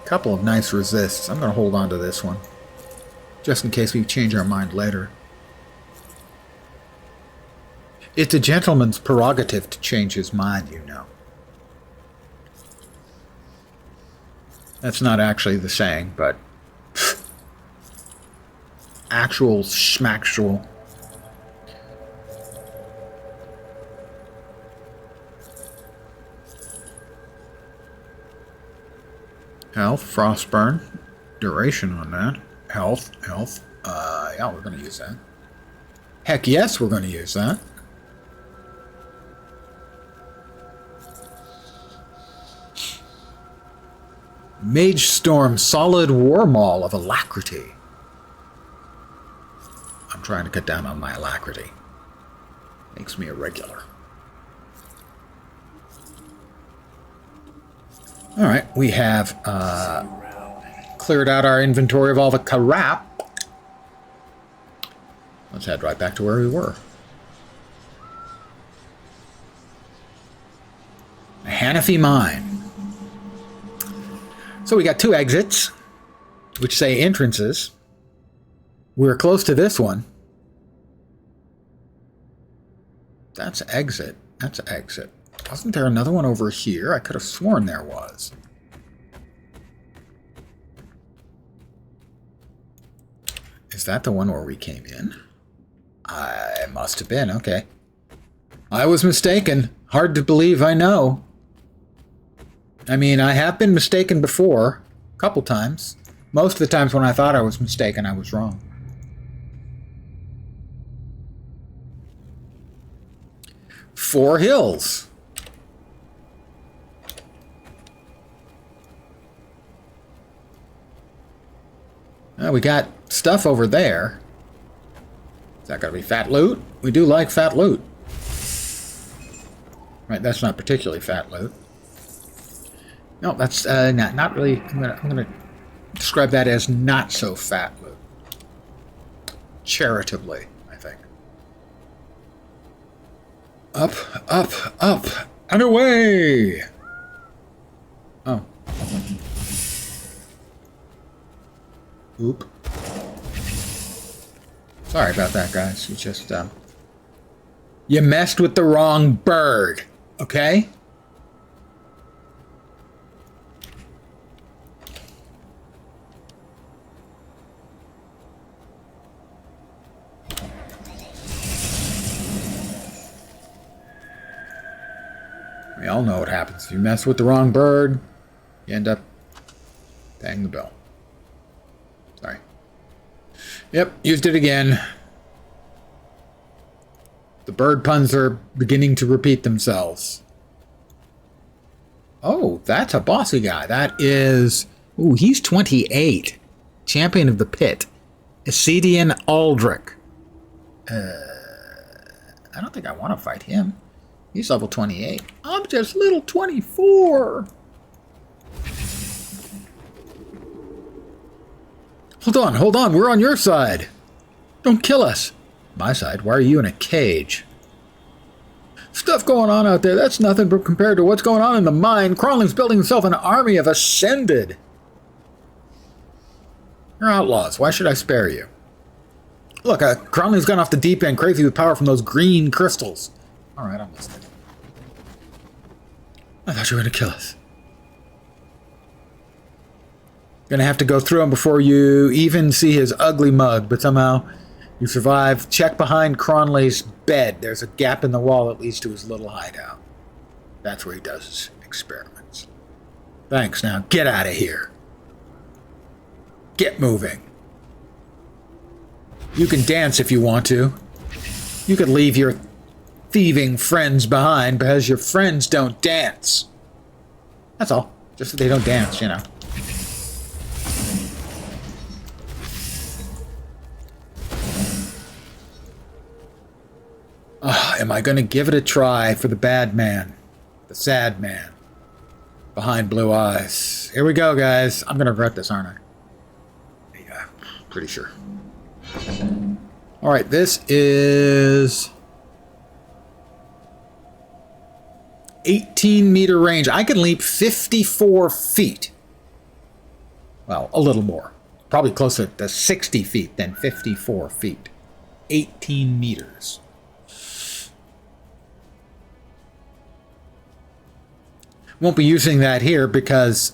A couple of nice resists. I'm going to hold on to this one. Just in case we change our mind later. It's a gentleman's prerogative to change his mind, you know. That's not actually the saying, but actual schmactual. Health, frostburn, duration on that. Health. Yeah, we're going to use that. Heck yes, we're going to use that. Mage Storm, solid war maul of alacrity. I'm trying to cut down on my alacrity. Makes me a regular. Alright, we have cleared out our inventory of all the crap. Let's head right back to where we were. Hanafi Mine. So we got two exits, which say entrances. We're close to this one. That's exit. That's exit. Wasn't there another one over here? I could have sworn there was. Is that the one where we came in? I must have been, okay. I was mistaken. Hard to believe, I know. I mean, I have been mistaken before, a couple times. Most of the times when I thought I was mistaken, I was wrong. Four hills. We got stuff over there. Is that going to be fat loot? We do like fat loot. Right, that's not particularly fat loot. No, that's not really. I'm gonna describe that as not so fat loot. Charitably, I think. Up, and away! Oh. Oop. Sorry about that, guys. You just, you messed with the wrong bird, okay? We all know what happens. If you mess with the wrong bird, you end up paying the bill. Sorry. Yep, used it again. The bird puns are beginning to repeat themselves. Oh, that's a bossy guy. That is Ooh, he's 28. Champion of the Pit. Essedian Aldrich. I don't think I want to fight him. He's level 28. I'm just little 24. Hold on. We're on your side. Don't kill us. My side? Why are you in a cage? Stuff going on out there. That's nothing but compared to what's going on in the mine. Cronley's building himself an army of Ascended. You're outlaws. Why should I spare you? Look, Cronley's gone off the deep end crazy with power from those green crystals. Alright, I'm listening. I thought you were going to kill us. Gonna have to go through him before you even see his ugly mug, but somehow you survive. Check behind Cronley's bed. There's a gap in the wall that leads to his little hideout. That's where he does his experiments. Thanks. Now get out of here. Get moving. You can dance if you want to. You could leave your thieving friends behind because your friends don't dance. That's all. Just that they don't dance, you know. Am I going to give it a try for the bad man? The sad man. Behind blue eyes. Here we go, guys. I'm going to regret this, aren't I? Yeah, pretty sure. Alright, this is 18-meter range. I can leap 54 feet. Well, a little more. Probably closer to 60 feet than 54 feet. 18 meters. Won't be using that here because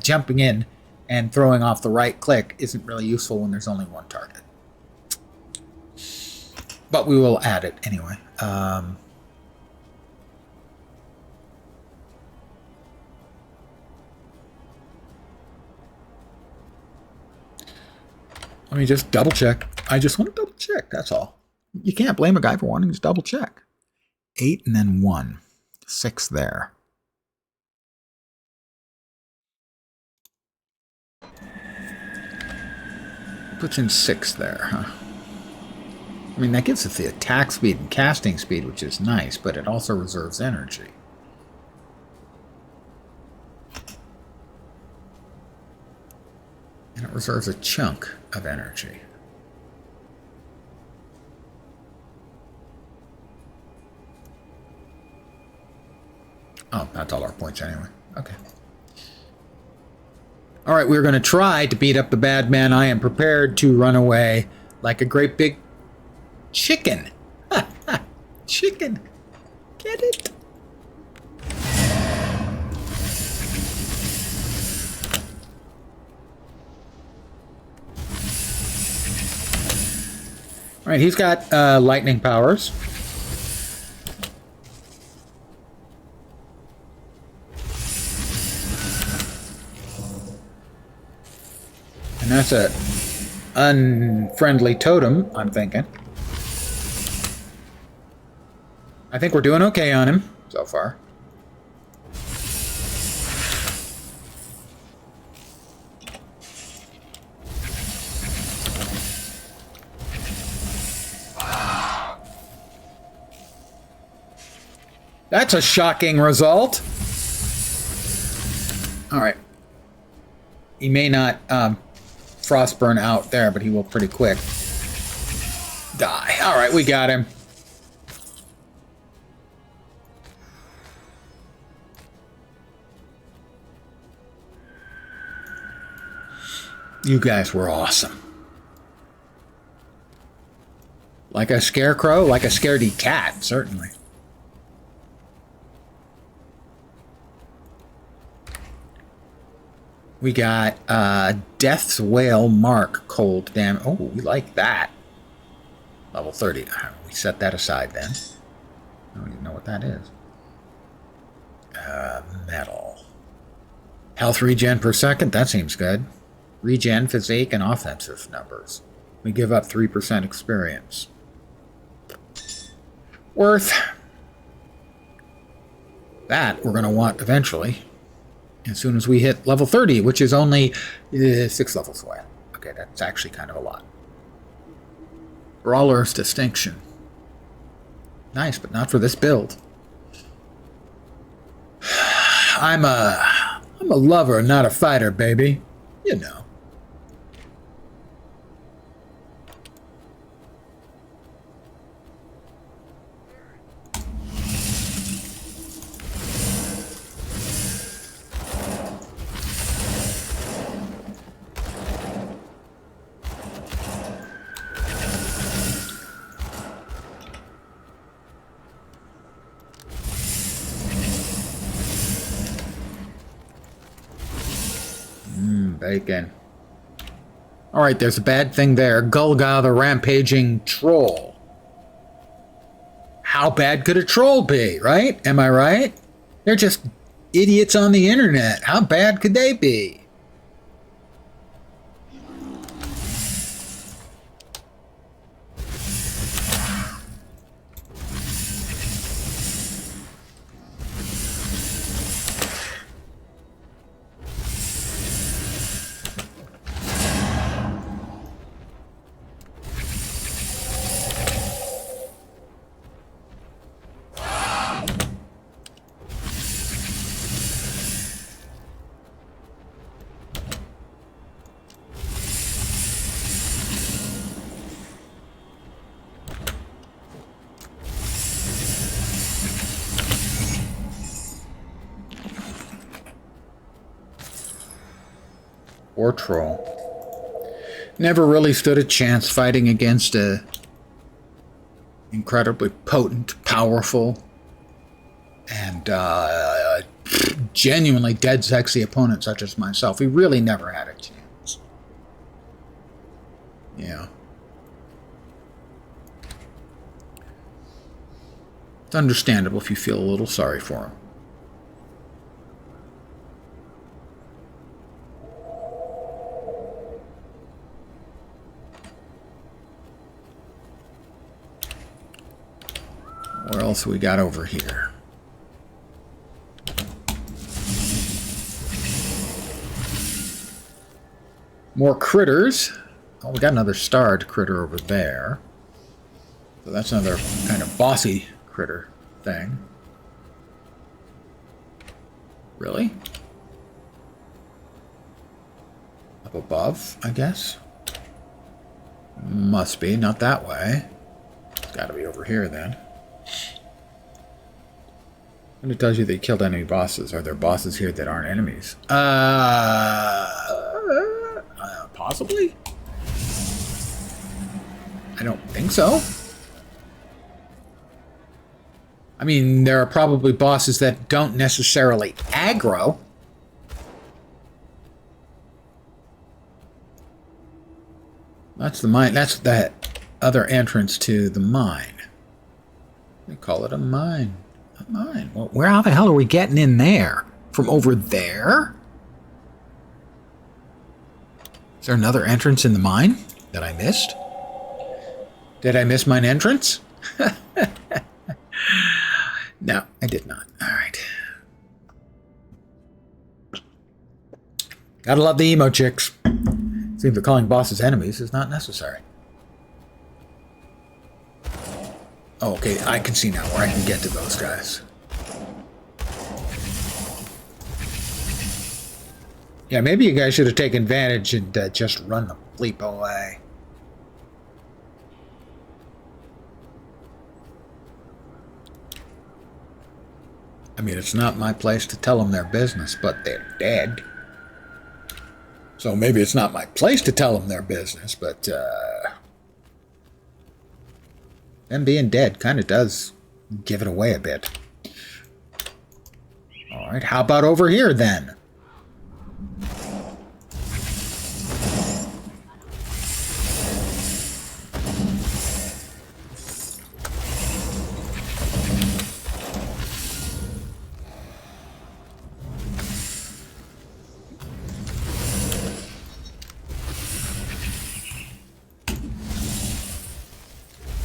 jumping in and throwing off the right click isn't really useful when there's only one target. But we will add it anyway. Let me just double check. I just want to double check, that's all. You can't blame a guy for wanting to double check. 8 and then 1. 6 there. Puts in 6 there, huh? I mean, that gives us the attack speed and casting speed, which is nice, but it also reserves energy. And it reserves a chunk of energy. Oh, that's all our points anyway. Okay. All right, we're going to try to beat up the bad man. I am prepared to run away like a great big chicken. Chicken. Get it? All right, he's got lightning powers. And that's a unfriendly totem, I'm thinking. I think we're doing okay on him so far. That's a shocking result. All right. He may not frostburn out there, but he will pretty quick die. All right, we got him. You guys were awesome. Like a scarecrow, like a scaredy cat, certainly. We got Death's Whale Mark Cold Damage. Oh, we like that. Level 30. We set that aside then. I don't even know what that is. Metal. Health regen per second. That seems good. Regen, physique, and offensive numbers. We give up 3% experience. Worth. That we're going to want eventually. as soon as we hit level 30, which is only 6 levels away. Okay, that's actually kind of a lot. Brawler's Distinction. Nice, but not for this build. I'm a lover, not a fighter, baby. You know. Bacon. Alright, there's a bad thing there. Gulga the rampaging troll. How bad could a troll be, right? Am I right? They're just idiots on the internet. How bad could they be? Or troll. Never really stood a chance fighting against a incredibly potent, powerful, and genuinely dead sexy opponent such as myself. He really never had a chance. Yeah. It's understandable if you feel a little sorry for him. What else we got over here? More critters. Oh, we got another starred critter over there. So that's another kind of bossy critter thing. Really? Up above, I guess? Must be, not that way. It's gotta be over here then. And it tells you they killed enemy bosses. Are there bosses here that aren't enemies? Possibly? I don't think so. I mean, there are probably bosses that don't necessarily aggro. That's the mine. That's that other entrance to the mine. They call it a mine. A mine. Well, where how the hell are we getting in there? From over there? Is there another entrance in the mine that I missed? Did I miss mine entrance? No, I did not. All right. Gotta love the emo chicks. Seems that calling bosses enemies is not necessary. Oh, okay, I can see now where I can get to those guys. Yeah, maybe you guys should have taken advantage and just run the bleep away. I mean, it's not my place to tell them their business, but they're dead. So maybe it's not my place to tell them their business, but them being dead kind of does give it away a bit. All right, how about over here then?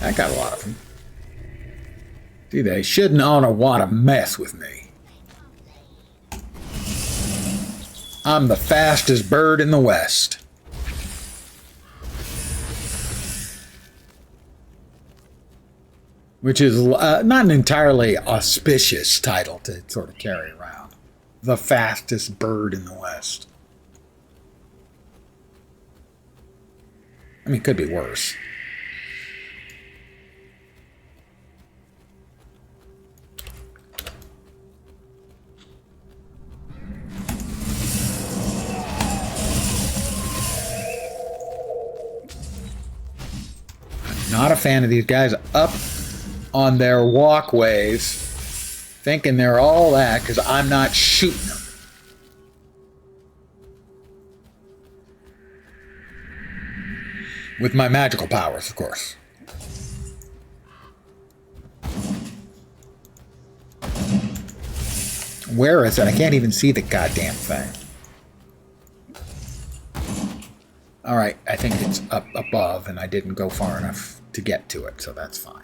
I got a lot of them. See, they shouldn't want to mess with me. I'm the fastest bird in the West. Which is not an entirely auspicious title to sort of carry around. The fastest bird in the West. I mean, it could be worse. I'm not a fan of these guys up on their walkways thinking they're all that because I'm not shooting them. With my magical powers, of course. Where is it? I can't even see the goddamn thing. Alright, I think it's up above and I didn't go far enough to get to it, so that's fine.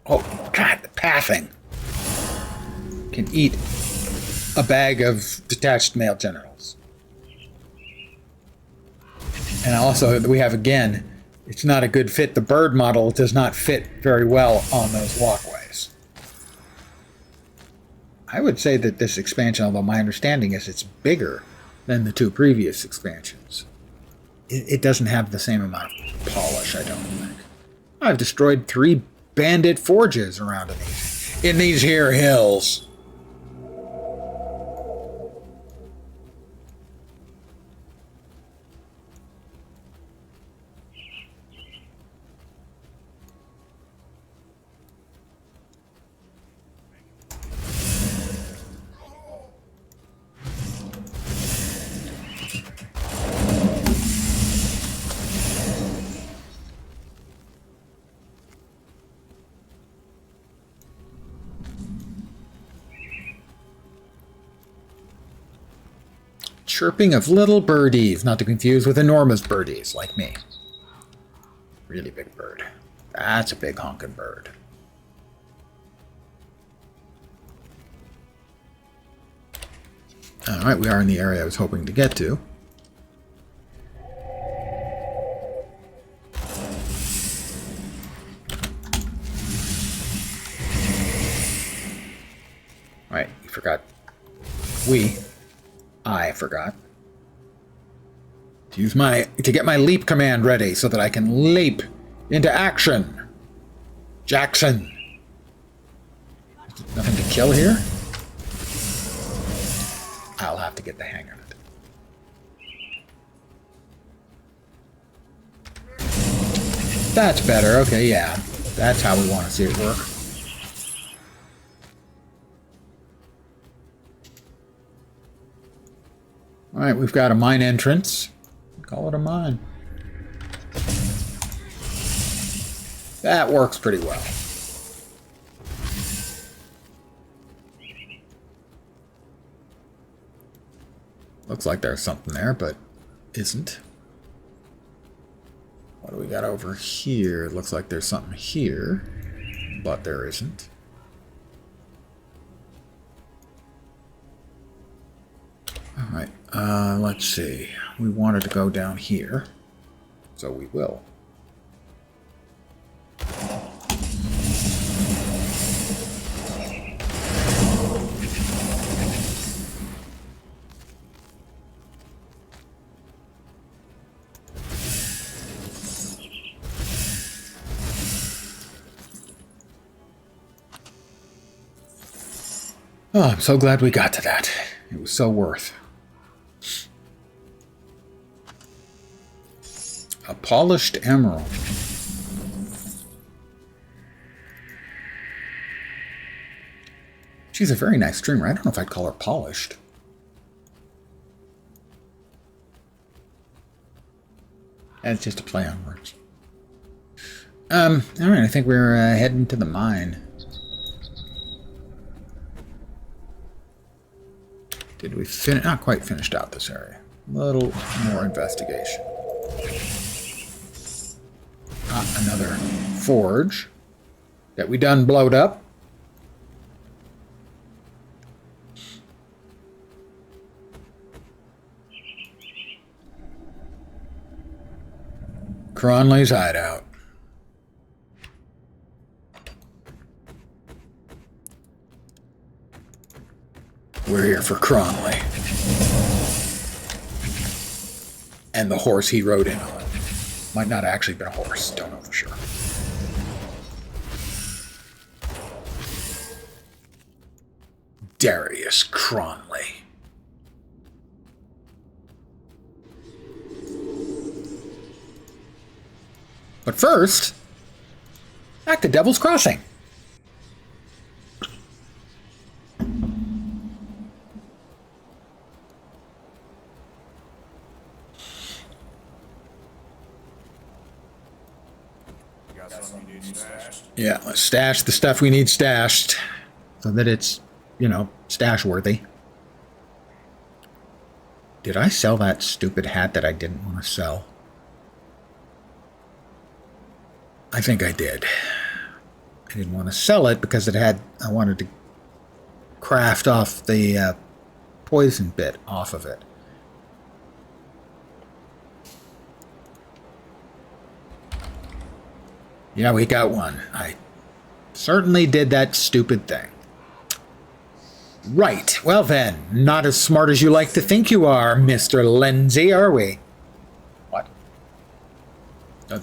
Oh, God, the pathing. Can eat a bag of detached male genitals. And also, we have again, it's not a good fit. The bird model does not fit very well on those walkways. I would say that this expansion, although my understanding is it's bigger than the two previous expansions, it doesn't have the same amount of polish, I don't think. I've destroyed 3 bandit forges around in these here hills. Chirping of little birdies, not to confuse with enormous birdies like me. Really big bird. That's a big honking bird. Alright, we are in the area I was hoping to get to. Alright, you forgot. I forgot to get my leap command ready so that I can leap into action. Jackson. Nothing to kill here? I'll have to get the hang of it. That's better. Okay, yeah. That's how we want to see it work. Alright, we've got a mine entrance. Call it a mine. That works pretty well. Looks like there's something there, but isn't. What do we got over here? It looks like there's something here, but there isn't. Alright, let's see. We wanted to go down here, so we will. Oh, I'm so glad we got to that. It was so worth. A polished emerald. She's a very nice streamer. I don't know if I'd call her polished. That's just a play on words. Alright, I think we're heading to the mine. Did we finish? Not quite finished out this area. A little more investigation. another forge that we done blowed up. Cronley's hideout. We're here for Cronley. And the horse he rode in on. Might not have actually been a horse. Don't know for sure. Darius Cronley. But first, back to Devil's Crossing. Yeah, let's stash the stuff we need stashed so that it's, you know, stash worthy. Did I sell that stupid hat that I didn't want to sell? I think I did. I didn't want to sell it because I wanted to craft off the poison bit off of it. Yeah, we got one. I certainly did that stupid thing. Right. Well then, not as smart as you like to think you are, Mr. Lindsay, are we? What?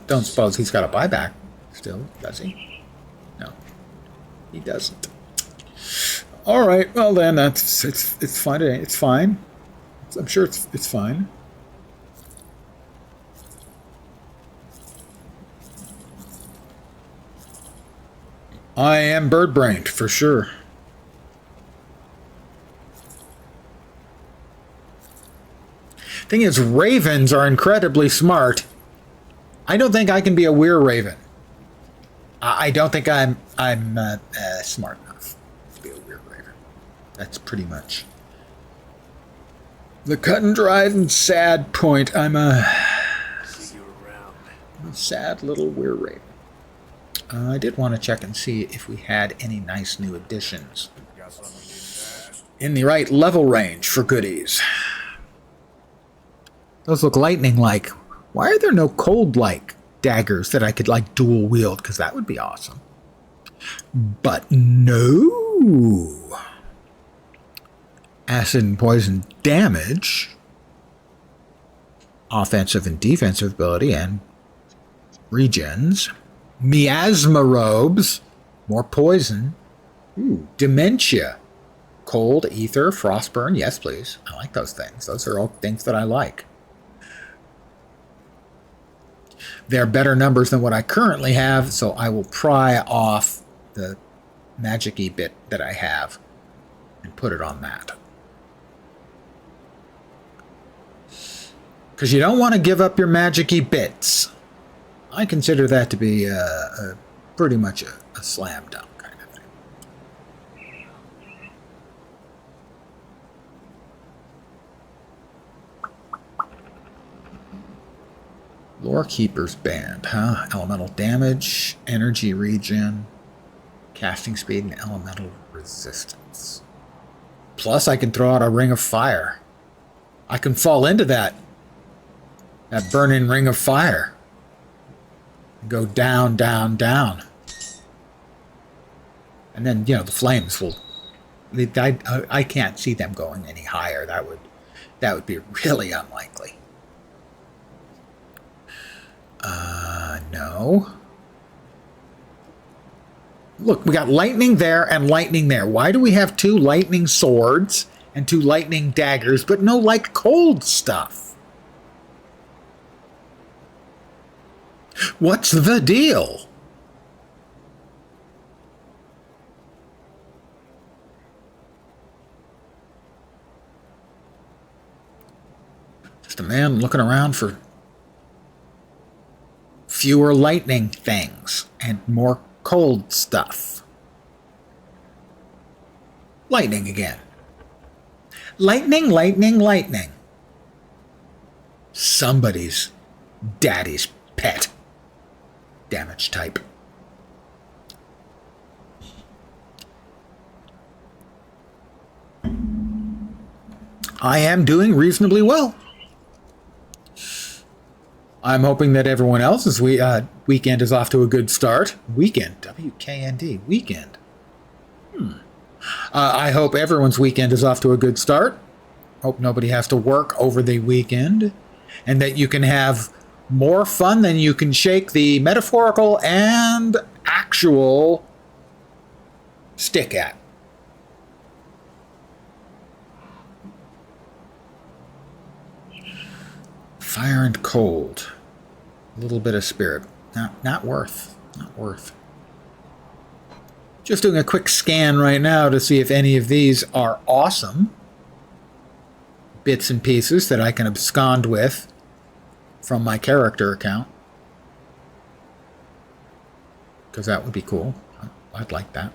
Don't suppose he's got a buyback still, does he? No, he doesn't. All right. Well then, it's fine. It's fine. I'm sure it's fine. I am bird-brained, for sure. Thing is, ravens are incredibly smart. I don't think I can be a were-raven. I don't think I'm smart enough to be a were-raven. That's pretty much the cut and dried and sad point. I'm a sad little were-raven. I did want to check and see if we had any nice new additions in the right level range for goodies. Those look lightning-like. Why are there no cold-like daggers that I could, like, dual wield? Because that would be awesome. But no. Acid and poison damage, offensive and defensive ability, and regens. Miasma robes, more poison. Ooh, dementia. Cold, ether, frostburn. Yes, please. I like those things. Those are all things that I like. They're better numbers than what I currently have, so I will pry off the magic-y bit that I have and put it on that. Because you don't want to give up your magic-y bits. I consider that to be pretty much a slam dunk kind of thing. Lore Keeper's Band, huh? Elemental damage, energy regen, casting speed, and elemental resistance. Plus, I can throw out a ring of fire. I can fall into that burning ring of fire. Go down, down, down. And then, you know, the flames will... I can't see them going any higher. That would be really unlikely. No. Look, we got lightning there and lightning there. Why do we have 2 lightning swords and 2 lightning daggers, but no, like, cold stuff? What's the deal? Just a man looking around for fewer lightning things and more cold stuff. Lightning again. Lightning, lightning, lightning. Somebody's daddy's pet. damage type. I am doing reasonably well. I'm hoping that everyone else's weekend is off to a good start. Weekend, W-K-N-D, weekend. I hope everyone's weekend is off to a good start. Hope nobody has to work over the weekend. And that you can have more fun than you can shake the metaphorical and actual stick at. Fire and cold. A little bit of spirit. Not worth. Not worth. Just doing a quick scan right now to see if any of these are awesome bits and pieces that I can abscond with from my character account. Because that would be cool. I'd like that.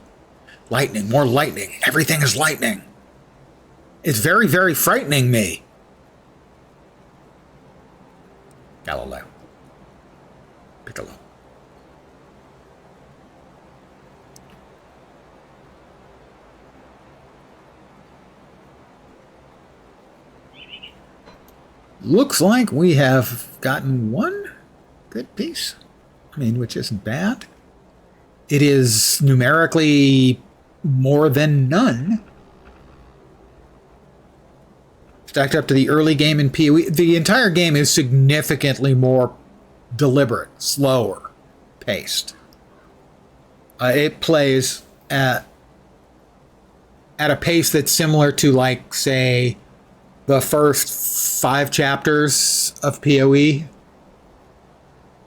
Lightning. More lightning. Everything is lightning. It's very, very frightening me. Galileo. Piccolo. Looks like we have gotten one good piece. I mean, which isn't bad. It is numerically more than none. Stacked up to the early game in PoE. The entire game is significantly more deliberate, slower paced. It plays at a pace that's similar to, like, say, the first 5 chapters of PoE.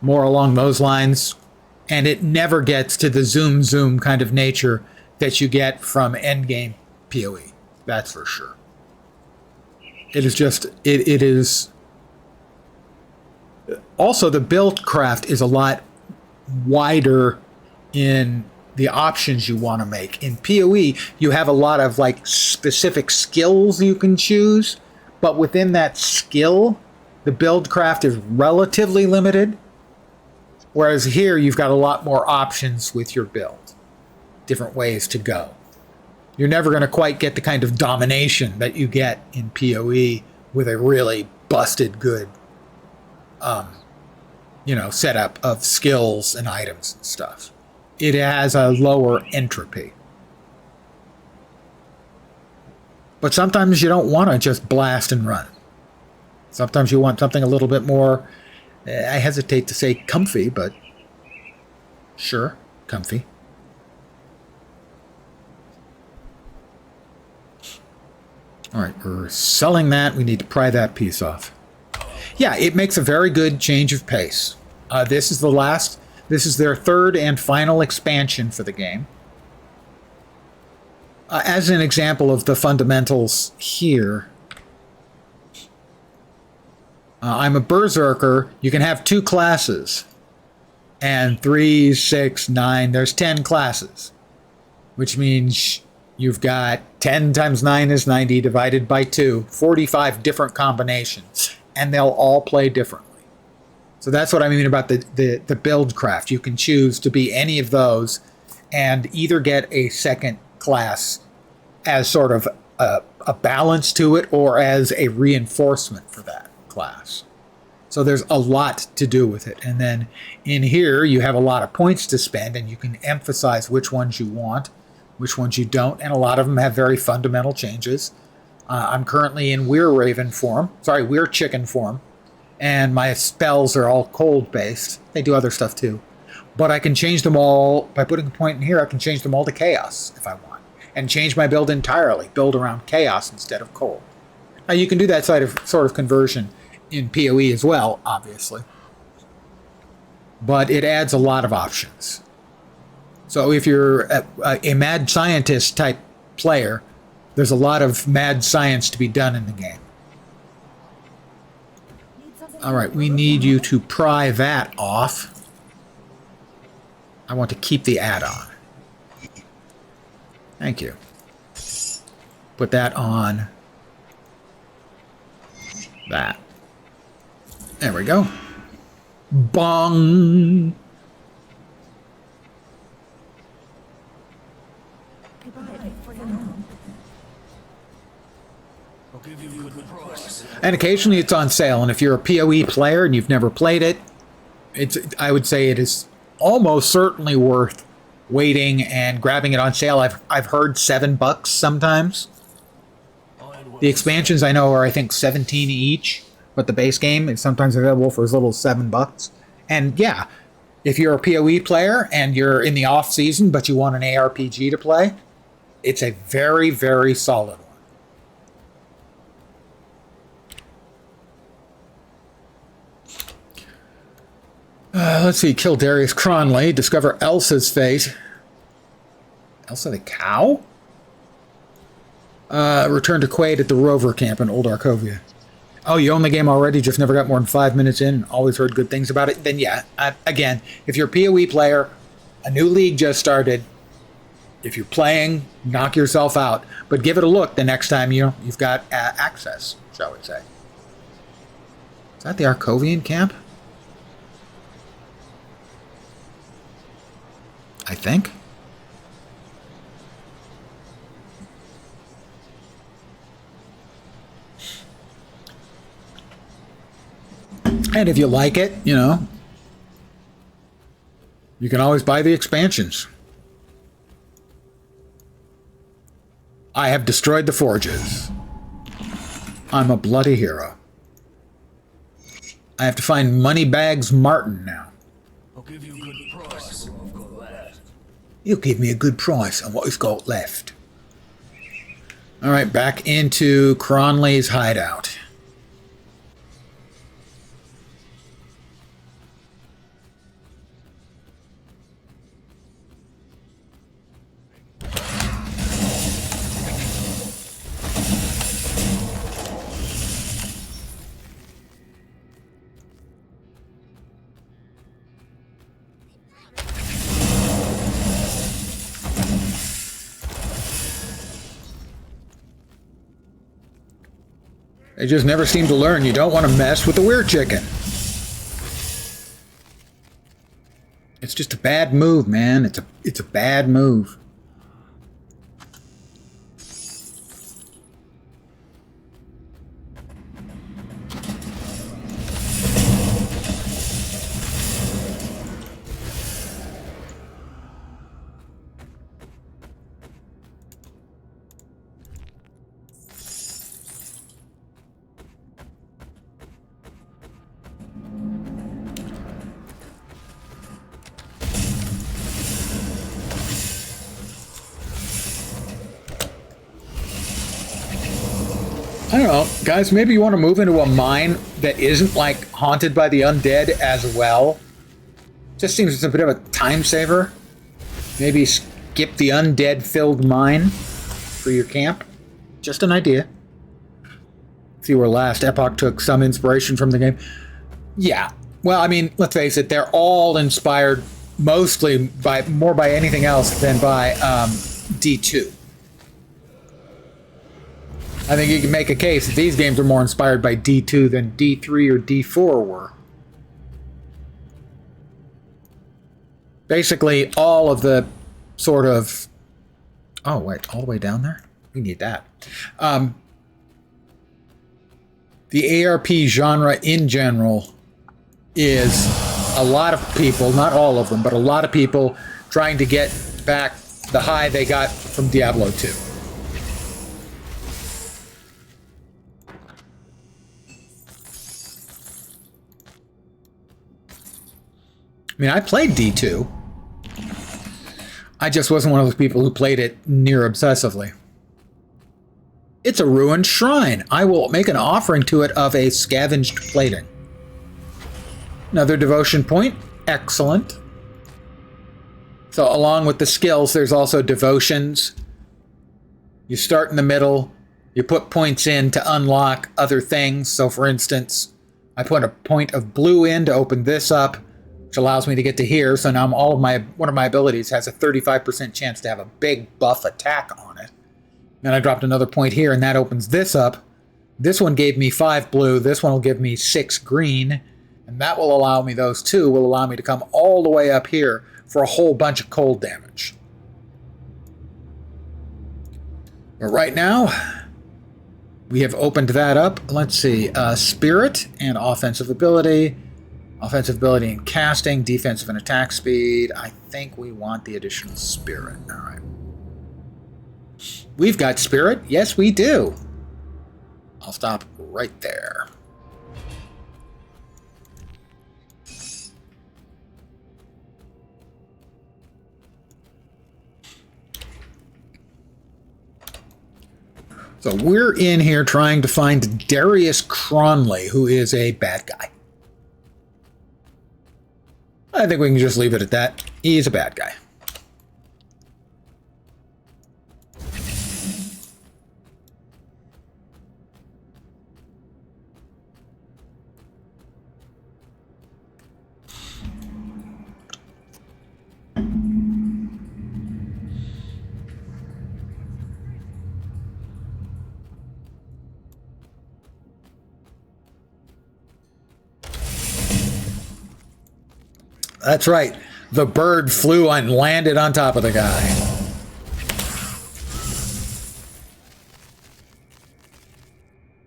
More along those lines. And it never gets to the zoom kind of nature that you get from endgame PoE. That's for sure. It is just, it is... Also, the build craft is a lot wider in the options you want to make. In PoE, you have a lot of, like, specific skills you can choose, but within that skill, the build craft is relatively limited. Whereas here, you've got a lot more options with your build. Different ways to go. You're never going to quite get the kind of domination that you get in PoE with a really busted good, setup of skills and items and stuff. It has a lower entropy. But sometimes you don't want to just blast and run. Sometimes you want something a little bit more, I hesitate to say comfy, but sure, comfy. All right, we're selling that. We need to pry that piece off. Yeah, it makes a very good change of pace. This is their third and final expansion for the game. As an example of the fundamentals here, I'm a berserker. You can have 2 classes. And 3, 6, 9, there's 10 classes. Which means you've got 10 times 9 is 90 divided by 2, 45 different combinations. And they'll all play differently. So that's what I mean about the build craft. You can choose to be any of those and either get a second class as sort of a balance to it or as a reinforcement for that class. So there's a lot to do with it. And then in here, you have a lot of points to spend, and you can emphasize which ones you want, which ones you don't, and a lot of them have very fundamental changes. I'm currently in werechicken form, and my spells are all cold-based. They do other stuff too. But I can change them all, by putting a point in here, I can change them all to chaos if I want, and change my build entirely, build around chaos instead of cold. Now you can do that sort of conversion in PoE as well, obviously. But it adds a lot of options. So if you're a mad scientist type player, there's a lot of mad science to be done in the game. All right, we need you to pry that off. I want to keep the add-on. Thank you. Put that on that. There we go. Bong! And occasionally it's on sale. And if you're a PoE player and you've never played it, I would say it is almost certainly worth waiting and grabbing it on sale. I've heard $7 sometimes. The expansions I know are, I think, 17 each, but the base game is sometimes available for as little as $7. And yeah, if you're a PoE player and you're in the off season but you want an ARPG to play, it's a very, very solid one. Let's see. Kill Darius Cronley. Discover Elsa's fate. Elsa the cow? Return to Quaid at the Rover camp in Old Arkovia. Oh, you own the game already? Just never got more than 5 minutes in? Always heard good things about it? Then yeah. Again, if you're a PoE player, a new league just started. If you're playing, knock yourself out. But give it a look the next time you've got access, shall we say. Is that the Arkovian camp? I think. And if you like it, you can always buy the expansions. I have destroyed the forges. I'm a bloody hero. I have to find Moneybags Martin now. I'll give you a good price on what I've got left. You'll give me a good price on what we've got left. All right, back into Cronley's hideout. They just never seem to learn. You don't want to mess with the werechicken. It's just a bad move, man. It's a bad move. I don't know, guys, maybe you want to move into a mine that isn't, like, haunted by the undead as well. Just seems it's a bit of a time saver. Maybe skip the undead-filled mine for your camp. Just an idea. See where Last Epoch took some inspiration from the game. Yeah, well, I mean, let's face it, they're all inspired mostly more by anything else than by D2. I think you can make a case that these games are more inspired by D2 than D3 or D4 were. Basically, all of the sort of... Oh, wait, all the way down there? We need that. The ARP genre in general is a lot of people, not all of them, but a lot of people trying to get back the high they got from Diablo 2. I mean, I played D2. I just wasn't one of those people who played it near obsessively. It's a ruined shrine. I will make an offering to it of a scavenged plating. Another devotion point. Excellent. So along with the skills, there's also devotions. You start in the middle. You put points in to unlock other things. So for instance, I put a point of blue in to open this up, which allows me to get to here. So now one of my abilities has a 35% chance to have a big buff attack on it. Then I dropped another point here, and that opens this up. This one gave me 5 blue. This one will give me 6 green. And that will allow me, those two will allow me to come all the way up here for a whole bunch of cold damage. But right now, We have opened that up. Let's see. Spirit and offensive ability. Offensive ability and casting. Defensive and attack speed. I think we want the additional spirit. All right. We've got spirit. Yes, we do. I'll stop right there. So we're in here trying to find Darius Cronley, who is a bad guy. I think we can just leave it at that. He's a bad guy. That's right. The bird flew and landed on top of the guy.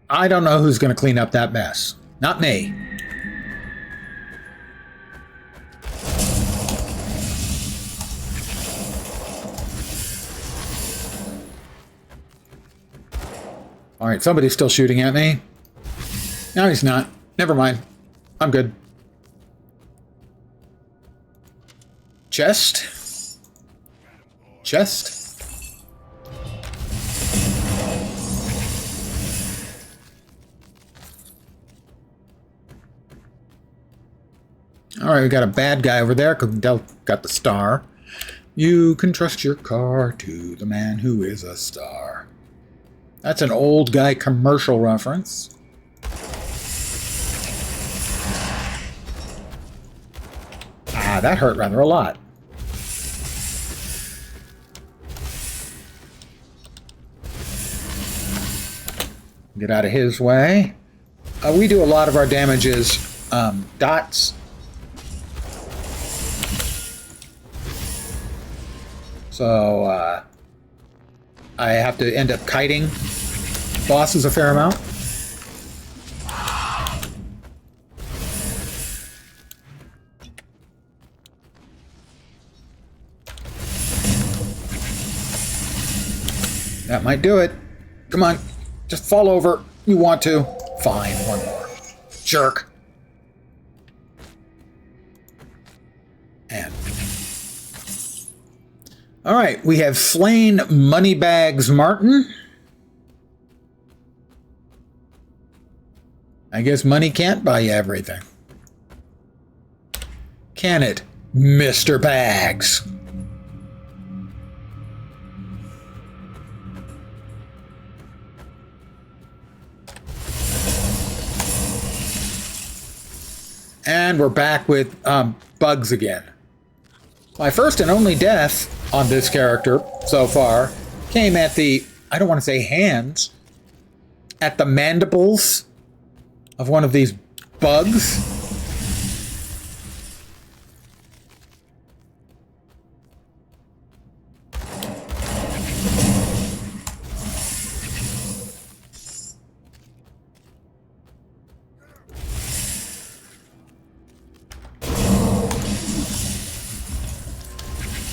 I don't know who's going to clean up that mess. Not me. All right, somebody's still shooting at me. No, he's not. Never mind. I'm good. Chest. Chest. All right, we got a bad guy over there. Got the star. You can trust your car to the man who is a star. That's an old guy commercial reference. Ah, that hurt rather a lot. Get out of his way. We do a lot of our damages dots. So I have to end up kiting bosses a fair amount. That might do it. Come on. Just fall over. You want to. Fine. One more. Jerk. And. Alright. We have slain Moneybags Martin. I guess money can't buy you everything. Can it, Mr. Bags? And we're back with bugs again. My first and only death on this character so far came at the, I don't want to say hands, at the mandibles of one of these bugs.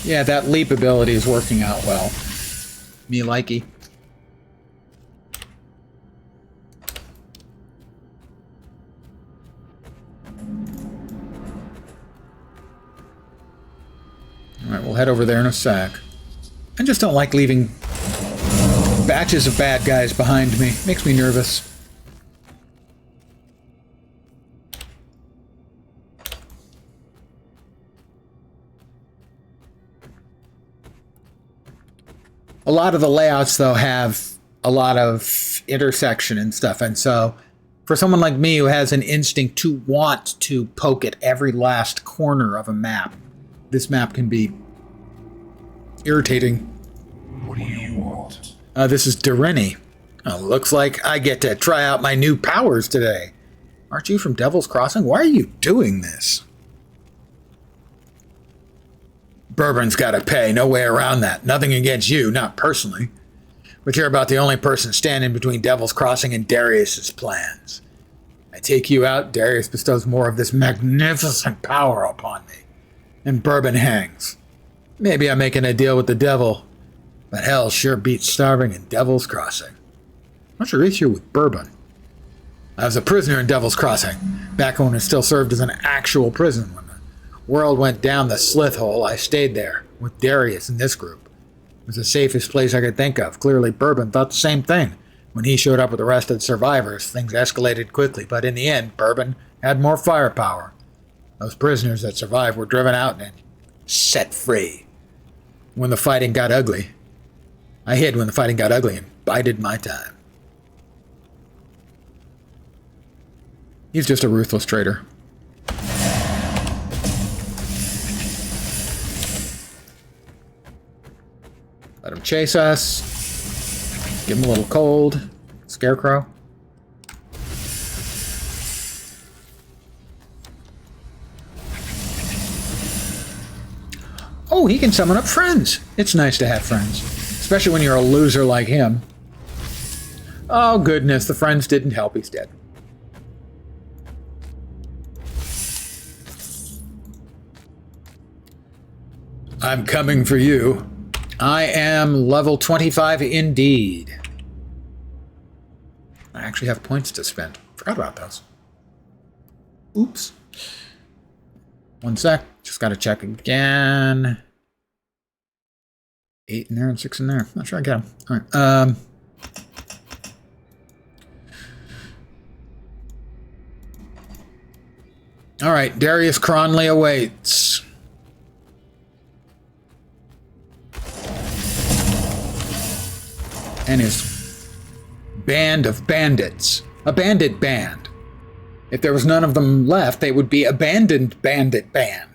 Yeah, that leap ability is working out well. Me likey. Alright, we'll head over there in a sec. I just don't like leaving batches of bad guys behind me. Makes me nervous. A lot of the layouts, though, have a lot of intersection and stuff. And so for someone like me who has an instinct to want to poke at every last corner of a map, this map can be irritating. What do you want? This is Derini. Oh, looks like I get to try out my new powers today. Aren't you from Devil's Crossing? Why are you doing this? Bourbon's gotta pay. No way around that. Nothing against you, not personally. But you're about the only person standing between Devil's Crossing and Darius's plans. I take you out, Darius bestows more of this magnificent power upon me. And Bourbon hangs. Maybe I'm making a deal with the devil, but hell sure beats starving in Devil's Crossing. What's your issue with Bourbon? I was a prisoner in Devil's Crossing, back when it still served as an actual prison. When the world went down the slith hole, I stayed there, with Darius and this group. It was the safest place I could think of. Clearly, Bourbon thought the same thing. When he showed up with the rest of the survivors, things escalated quickly, but in the end, Bourbon had more firepower. Those prisoners that survived were driven out and set free. When the fighting got ugly, I hid when the fighting got ugly and bided my time. He's just a ruthless traitor. Let him chase us. Give him a little cold. Scarecrow. Oh, he can summon up friends. It's nice to have friends. Especially when you're a loser like him. Oh, goodness. The friends didn't help. He's dead. I'm coming for you. I am level 25 indeed. I actually have points to spend. Forgot about those. Oops. One sec. Just got to check again. 8 in there and 6 in there. Not sure I got them. All right. All right. Darius Cronley awaits. And his band of bandits. A bandit band. If there was none of them left, they would be abandoned bandit band.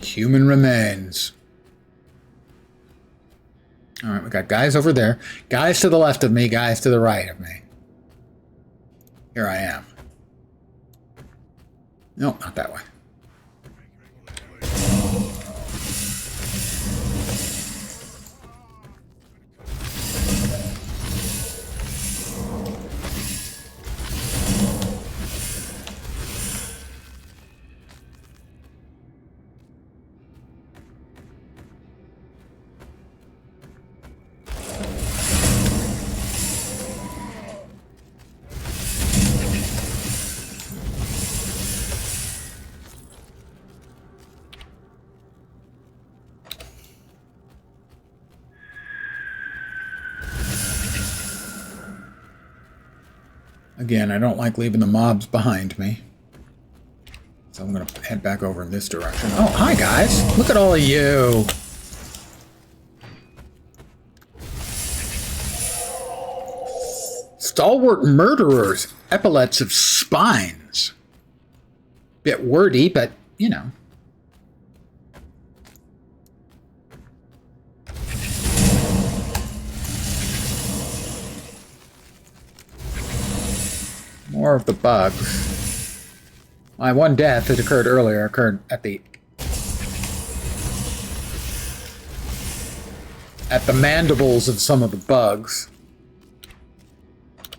Human remains. All right, we got guys over there. Guys to the left of me, guys to the right of me. Here I am. No, not that way. Again, I don't like leaving the mobs behind me. So I'm going to head back over in this direction. Oh, hi guys! Look at all of you! Stalwart murderers, epaulets of spines. Bit wordy, but, you know. More of the bugs. My one death that occurred earlier occurred at the mandibles of some of the bugs.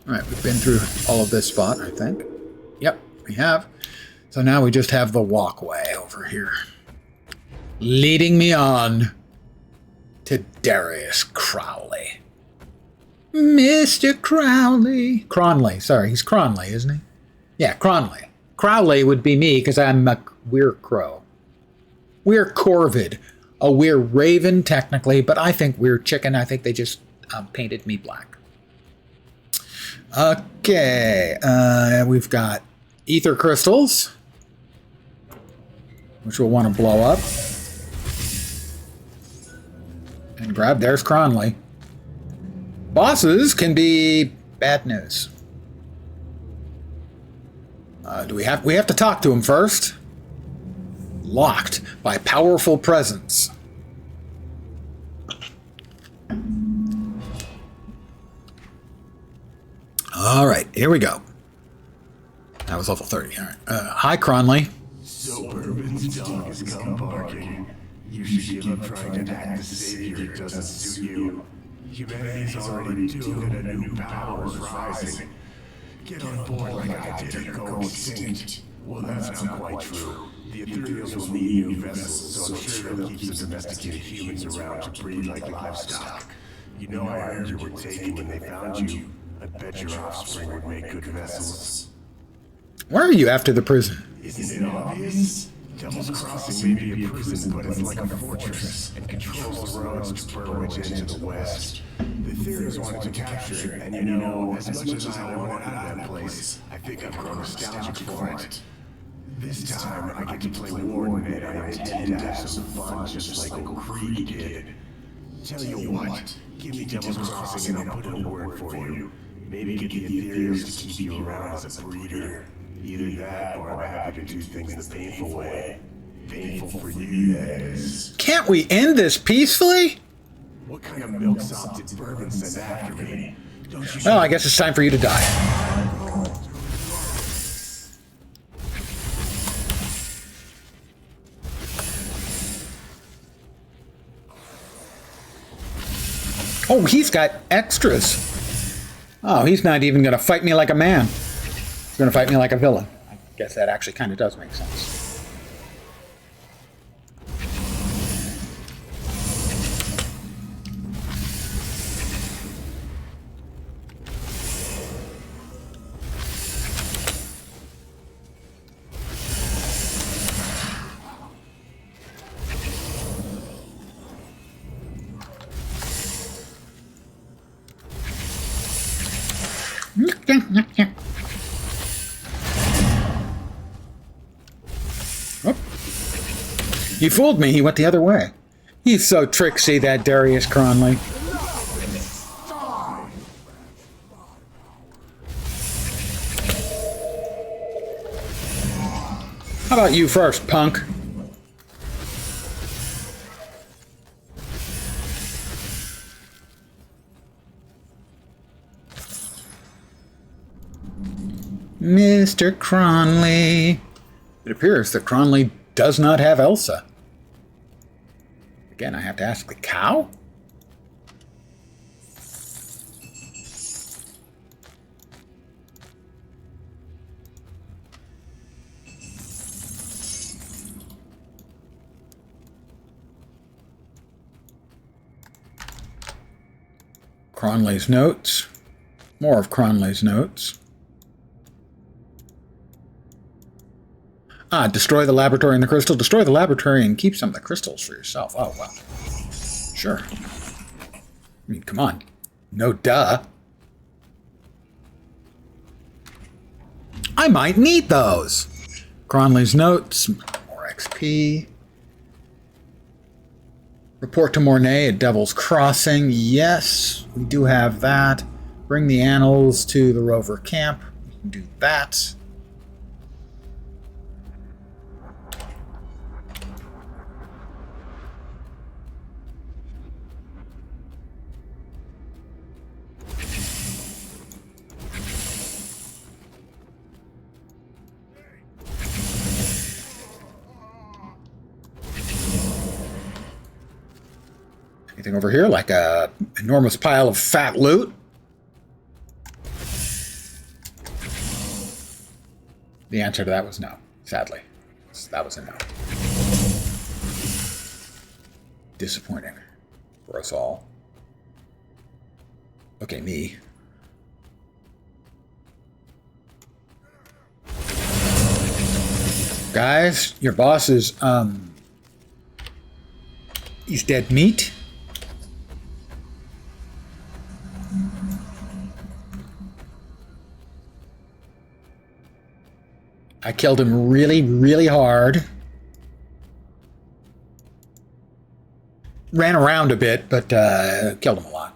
Alright, we've been through all of this spot, I think. Yep, we have. So now we just have the walkway over here. Leading me on to Darius Crowley. Mr. Crowley. Cronley, sorry, he's Cronley, isn't he? Yeah, Cronley. Crowley would be me, because I'm a we're crow. We're corvid. A we're raven, technically, but I think we're chicken. I think they just painted me black. Okay, we've got ether crystals, which we'll want to blow up. And grab, there's Cronley. Bosses can be bad news. We have to talk to him first. Locked by powerful presence. All right, here we go. That was level 30. All right. Hi, Cronley. So Bourbon's dog has come barking. You should give up trying to act the savior. It doesn't suit you. Humanity's already doomed and a new power is rising. Get on board like I did or go extinct. Well, that's not quite true. The Ethereals will need new vessels, so I'm sure they'll keep some domesticated humans around to breed like livestock. You know I heard you were taken when they found you. I bet your offspring would make good vessels. Why are you after the prison? Isn't it obvious? Devil's Crossing may be a prison, but it's like a fortress and controls the roads to Burwich into the west. The Ethereals wanted to capture it, and you know, as much as I wanted out of that place, I think I've grown nostalgic for it. This time, I get to play Warden, and I intend to have some fun just like old Creed did. Tell you what, give me Devil's Crossing and I'll put in a word for you. Maybe get the Ethereals to keep you around as a breeder. Either that, or I'm happy to do things the painful way. Painful for you, that is. Can't we end this peacefully? What kind of milksop did Bourbon send after me? Don't you Well, I guess it's time for you to die. Oh, he's got extras. Oh, he's not even going to fight me like a man. He's going to fight me like a villain. I guess that actually kind of does make sense. Oh. He fooled me. He went the other way. He's so tricksy, that Darius Cronley. How about you first, punk? Mr. Cronley. It appears that Cronley does not have Elsa. Again, I have to ask the cow? Cronley's notes. More of Cronley's notes. Ah, destroy the laboratory and the crystal. Destroy the laboratory and keep some of the crystals for yourself. Oh, well. Sure. I mean, come on. No duh. I might need those. Cronley's notes. More XP. Report to Mornay at Devil's Crossing. Yes, we do have that. Bring the animals to the rover camp. We can do that. Anything over here, like a enormous pile of fat loot? The answer to that was no, sadly. That was a no. Disappointing for us all. Okay, me. Guys, your boss is, he's dead meat. I killed him really, really hard. Ran around a bit, but killed him a lot.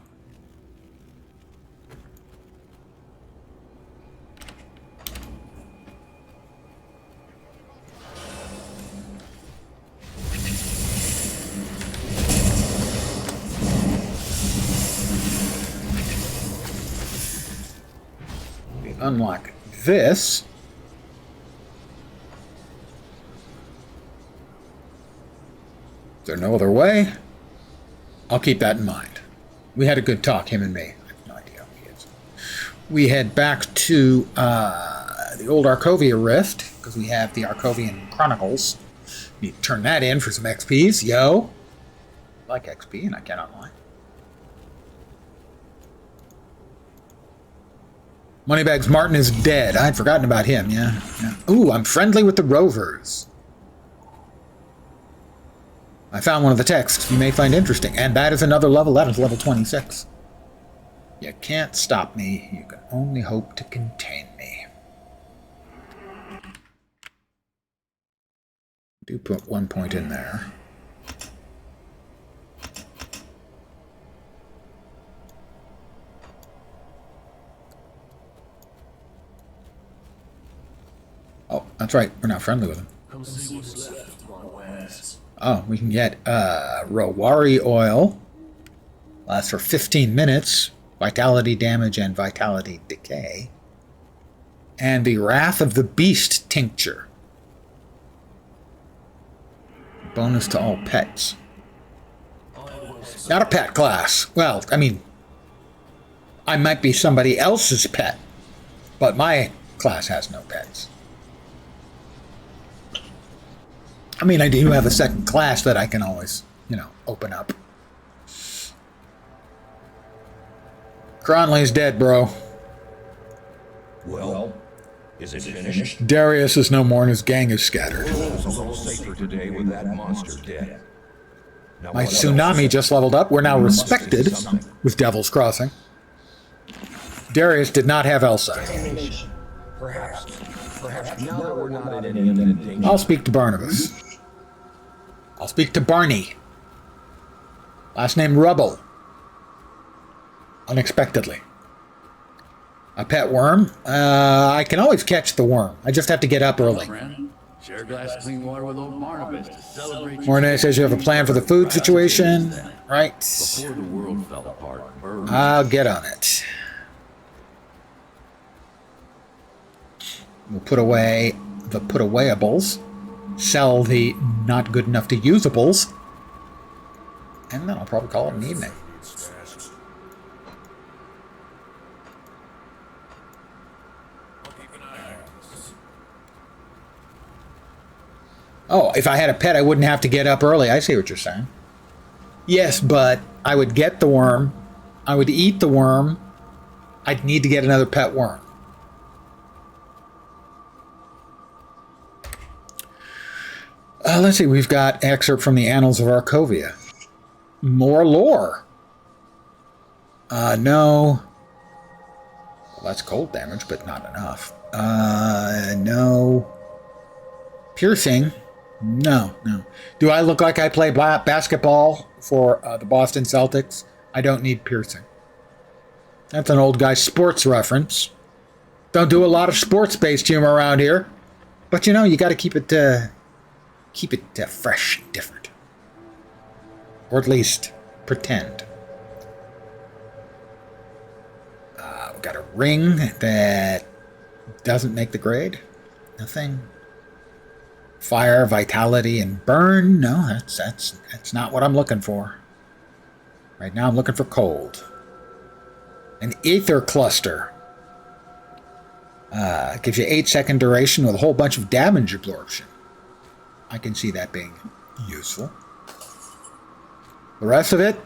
unlock this. Is there no other way? I'll keep that in mind. We had a good talk, him and me. I have no idea who he is. We head back to the old Arcovia Rift, because we have the Arcovian Chronicles. Need to turn that in for some XPs. Yo! I like XP, and I cannot lie. Moneybags Martin is dead. I'd forgotten about him, yeah. Ooh, I'm friendly with the Rovers. I found one of the texts you may find interesting, and that is another level. That is level 26. You can't stop me. You can only hope to contain me. Do put 1 point in there. Oh, that's right. We're not friendly with him. Come see what's left of my wares. Oh, we can get Rowari oil. Lasts for 15 minutes. Vitality damage and vitality decay. And the Wrath of the Beast tincture. Bonus to all pets. Not a pet class. Well, I mean, I might be somebody else's pet, but my class has no pets. I mean, I do have a second class that I can always, open up. Cronley's dead, bro. Well, is it finished? Darius is no more and his gang is scattered. It's a little safer today with that monster dead. Now, My what else? tsunami just leveled up. We're now respected with Devil's Crossing. Darius did not have Elsa. Perhaps now that we're not in any imminent danger. I'll speak to Barnabas. I'll speak to Barney. Last name Rubble. Unexpectedly. A pet worm? I can always catch the worm. I just have to get up early. Friend, share a glass of clean water with old Barnabas to celebrate your Mornay says you have a plan for the food situation. Right. before the world fell apart. Bird. I'll get on it. We'll put away the put-awayables. Sell the not good enough to usables. And then I'll probably call it an evening. Oh, if I had a pet, I wouldn't have to get up early. I see what you're saying. Yes, but I would get the worm. I would eat the worm. I'd need to get another pet worm. Let's see. We've got excerpt from the Annals of Arcovia. More lore. No. Well, that's cold damage, but not enough. No. Piercing. No. Do I look like I play basketball for the Boston Celtics? I don't need piercing. That's an old guy sports reference. Don't do a lot of sports-based humor around here. But you got to keep it fresh and different. Or at least pretend. We've got a ring that doesn't make the grade. Nothing. Fire, vitality, and burn. No, that's not what I'm looking for. Right now I'm looking for cold. An ether cluster. Gives you 8-second duration with a whole bunch of damage absorption. I can see that being useful. The rest of it,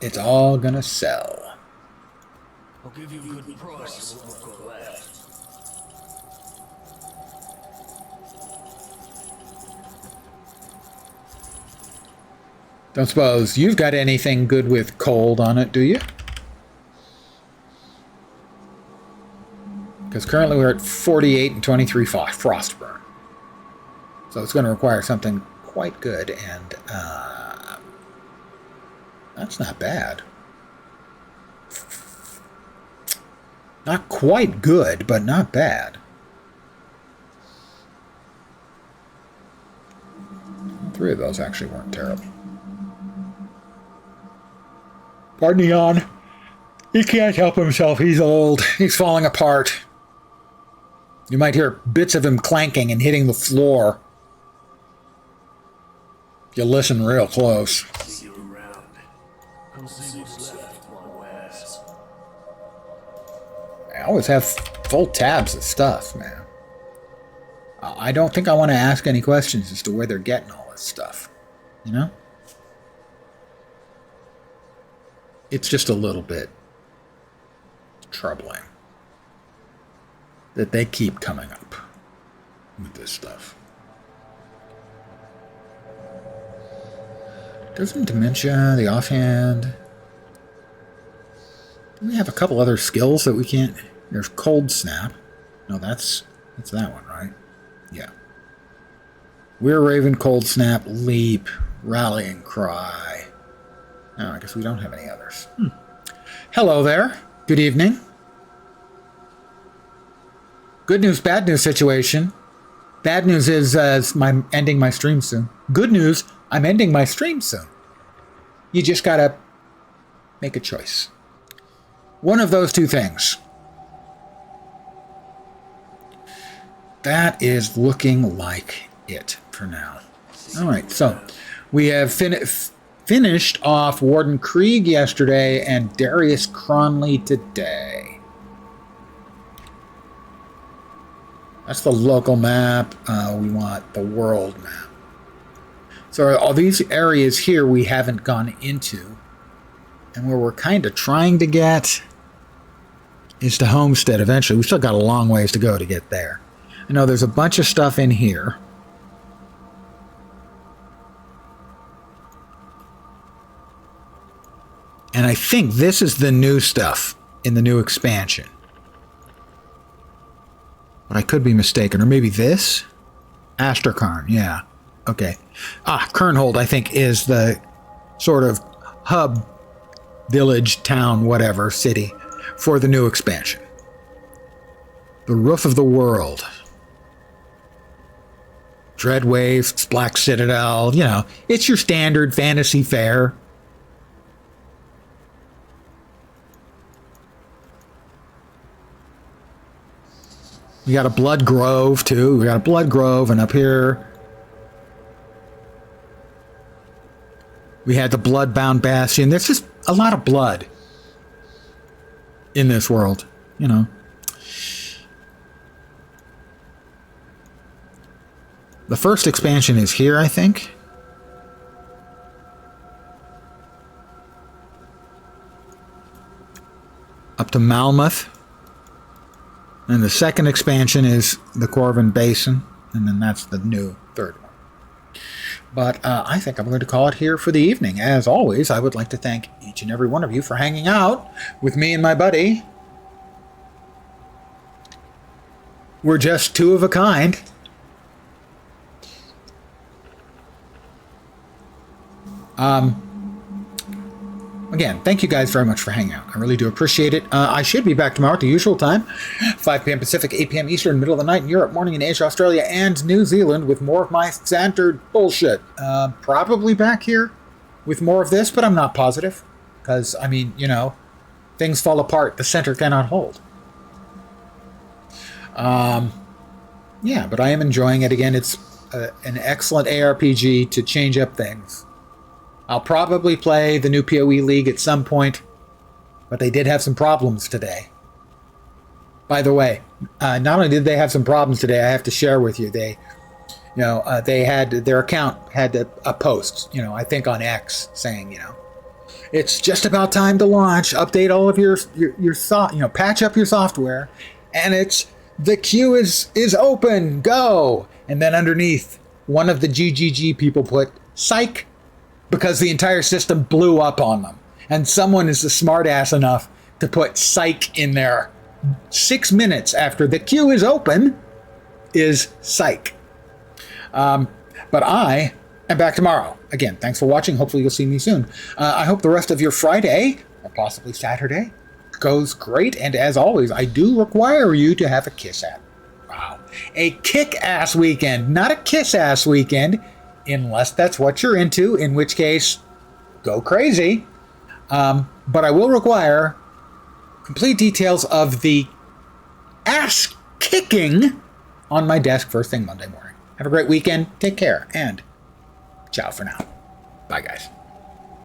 it's all gonna sell. I'll give you a good price for what I've got left. Don't suppose you've got anything good with cold on it, do you? Because currently we're at 48 and 23 frostburn. So it's going to require something quite good, and that's not bad. Not quite good, but not bad. Three of those actually weren't terrible. Pardon Jan. He can't help himself. He's old. He's falling apart. You might hear bits of him clanking and hitting the floor. If you listen real close. See you around. Come see what's left on West. I always have full tabs of stuff, man. I don't think I want to ask any questions as to where they're getting all this stuff. You know? It's just a little bit troubling that they keep coming up with this stuff. Doesn't dementia, the offhand... Do we have a couple other skills that we can't... There's cold snap. No, that's that one, right? Yeah. We're Raven, cold snap, leap, rallying cry. Oh, I guess we don't have any others. Hello there. Good evening. Good news, bad news situation. Bad news is I'm ending my stream soon. Good news, I'm ending my stream soon. You just gotta make a choice. One of those two things. That is looking like it for now. All right, so we have finished off Warden Krieg yesterday and Darius Cronley today. That's the local map. We want the world map. So all these areas here we haven't gone into. And where we're kind of trying to get is to Homestead eventually. We still got a long ways to go to get there. I know there's a bunch of stuff in here. And I think this is the new stuff in the new expansion. But I could be mistaken. Or maybe this? Asterkarn, yeah. Okay. Kernhold, I think, is the sort of hub, village, town, whatever, city for the new expansion. The Roof of the World. Dreadwave, Black Citadel, you know, it's your standard fantasy fare. We got a Blood Grove, too. We got a Blood Grove, and up here we had the Bloodbound Bastion. There's just a lot of blood in this world, you know. The first expansion is here, I think. Up to Malmuth. And the second expansion is the Corvin Basin. And then that's the new third one. But I think I'm going to call it here for the evening. As always, I would like to thank each and every one of you for hanging out with me and my buddy. We're just two of a kind. Again, thank you guys very much for hanging out. I really do appreciate it. I should be back tomorrow at the usual time, 5 p.m. Pacific, 8 p.m. Eastern, middle of the night in Europe, morning in Asia, Australia, and New Zealand with more of my standard bullshit. Probably back here with more of this, but I'm not positive. Because, I mean, you know, things fall apart. The center cannot hold. Yeah, but I am enjoying it. Again, it's an excellent ARPG to change up things. I'll probably play the new PoE League at some point, but they did have some problems today. By the way, not only did they have some problems today, I have to share with you, they had their account had a post, I think on X saying, it's just about time to launch, update all of your patch up your software, and it's the queue is open, go. And then underneath, one of the GGG people put psych, because the entire system blew up on them. And someone is a smartass enough to put psych in there 6 minutes after the queue is open is psych. But I am back tomorrow. Again, thanks for watching. Hopefully you'll see me soon. I hope the rest of your Friday, or possibly Saturday, goes great. And as always, I do require you to have a kiss-ass. Wow. A kick-ass weekend, not a kiss-ass weekend. Unless that's what you're into, in which case, go crazy. But I will require complete details of the ass kicking on my desk first thing Monday morning. Have a great weekend. Take care. And ciao for now. Bye, guys.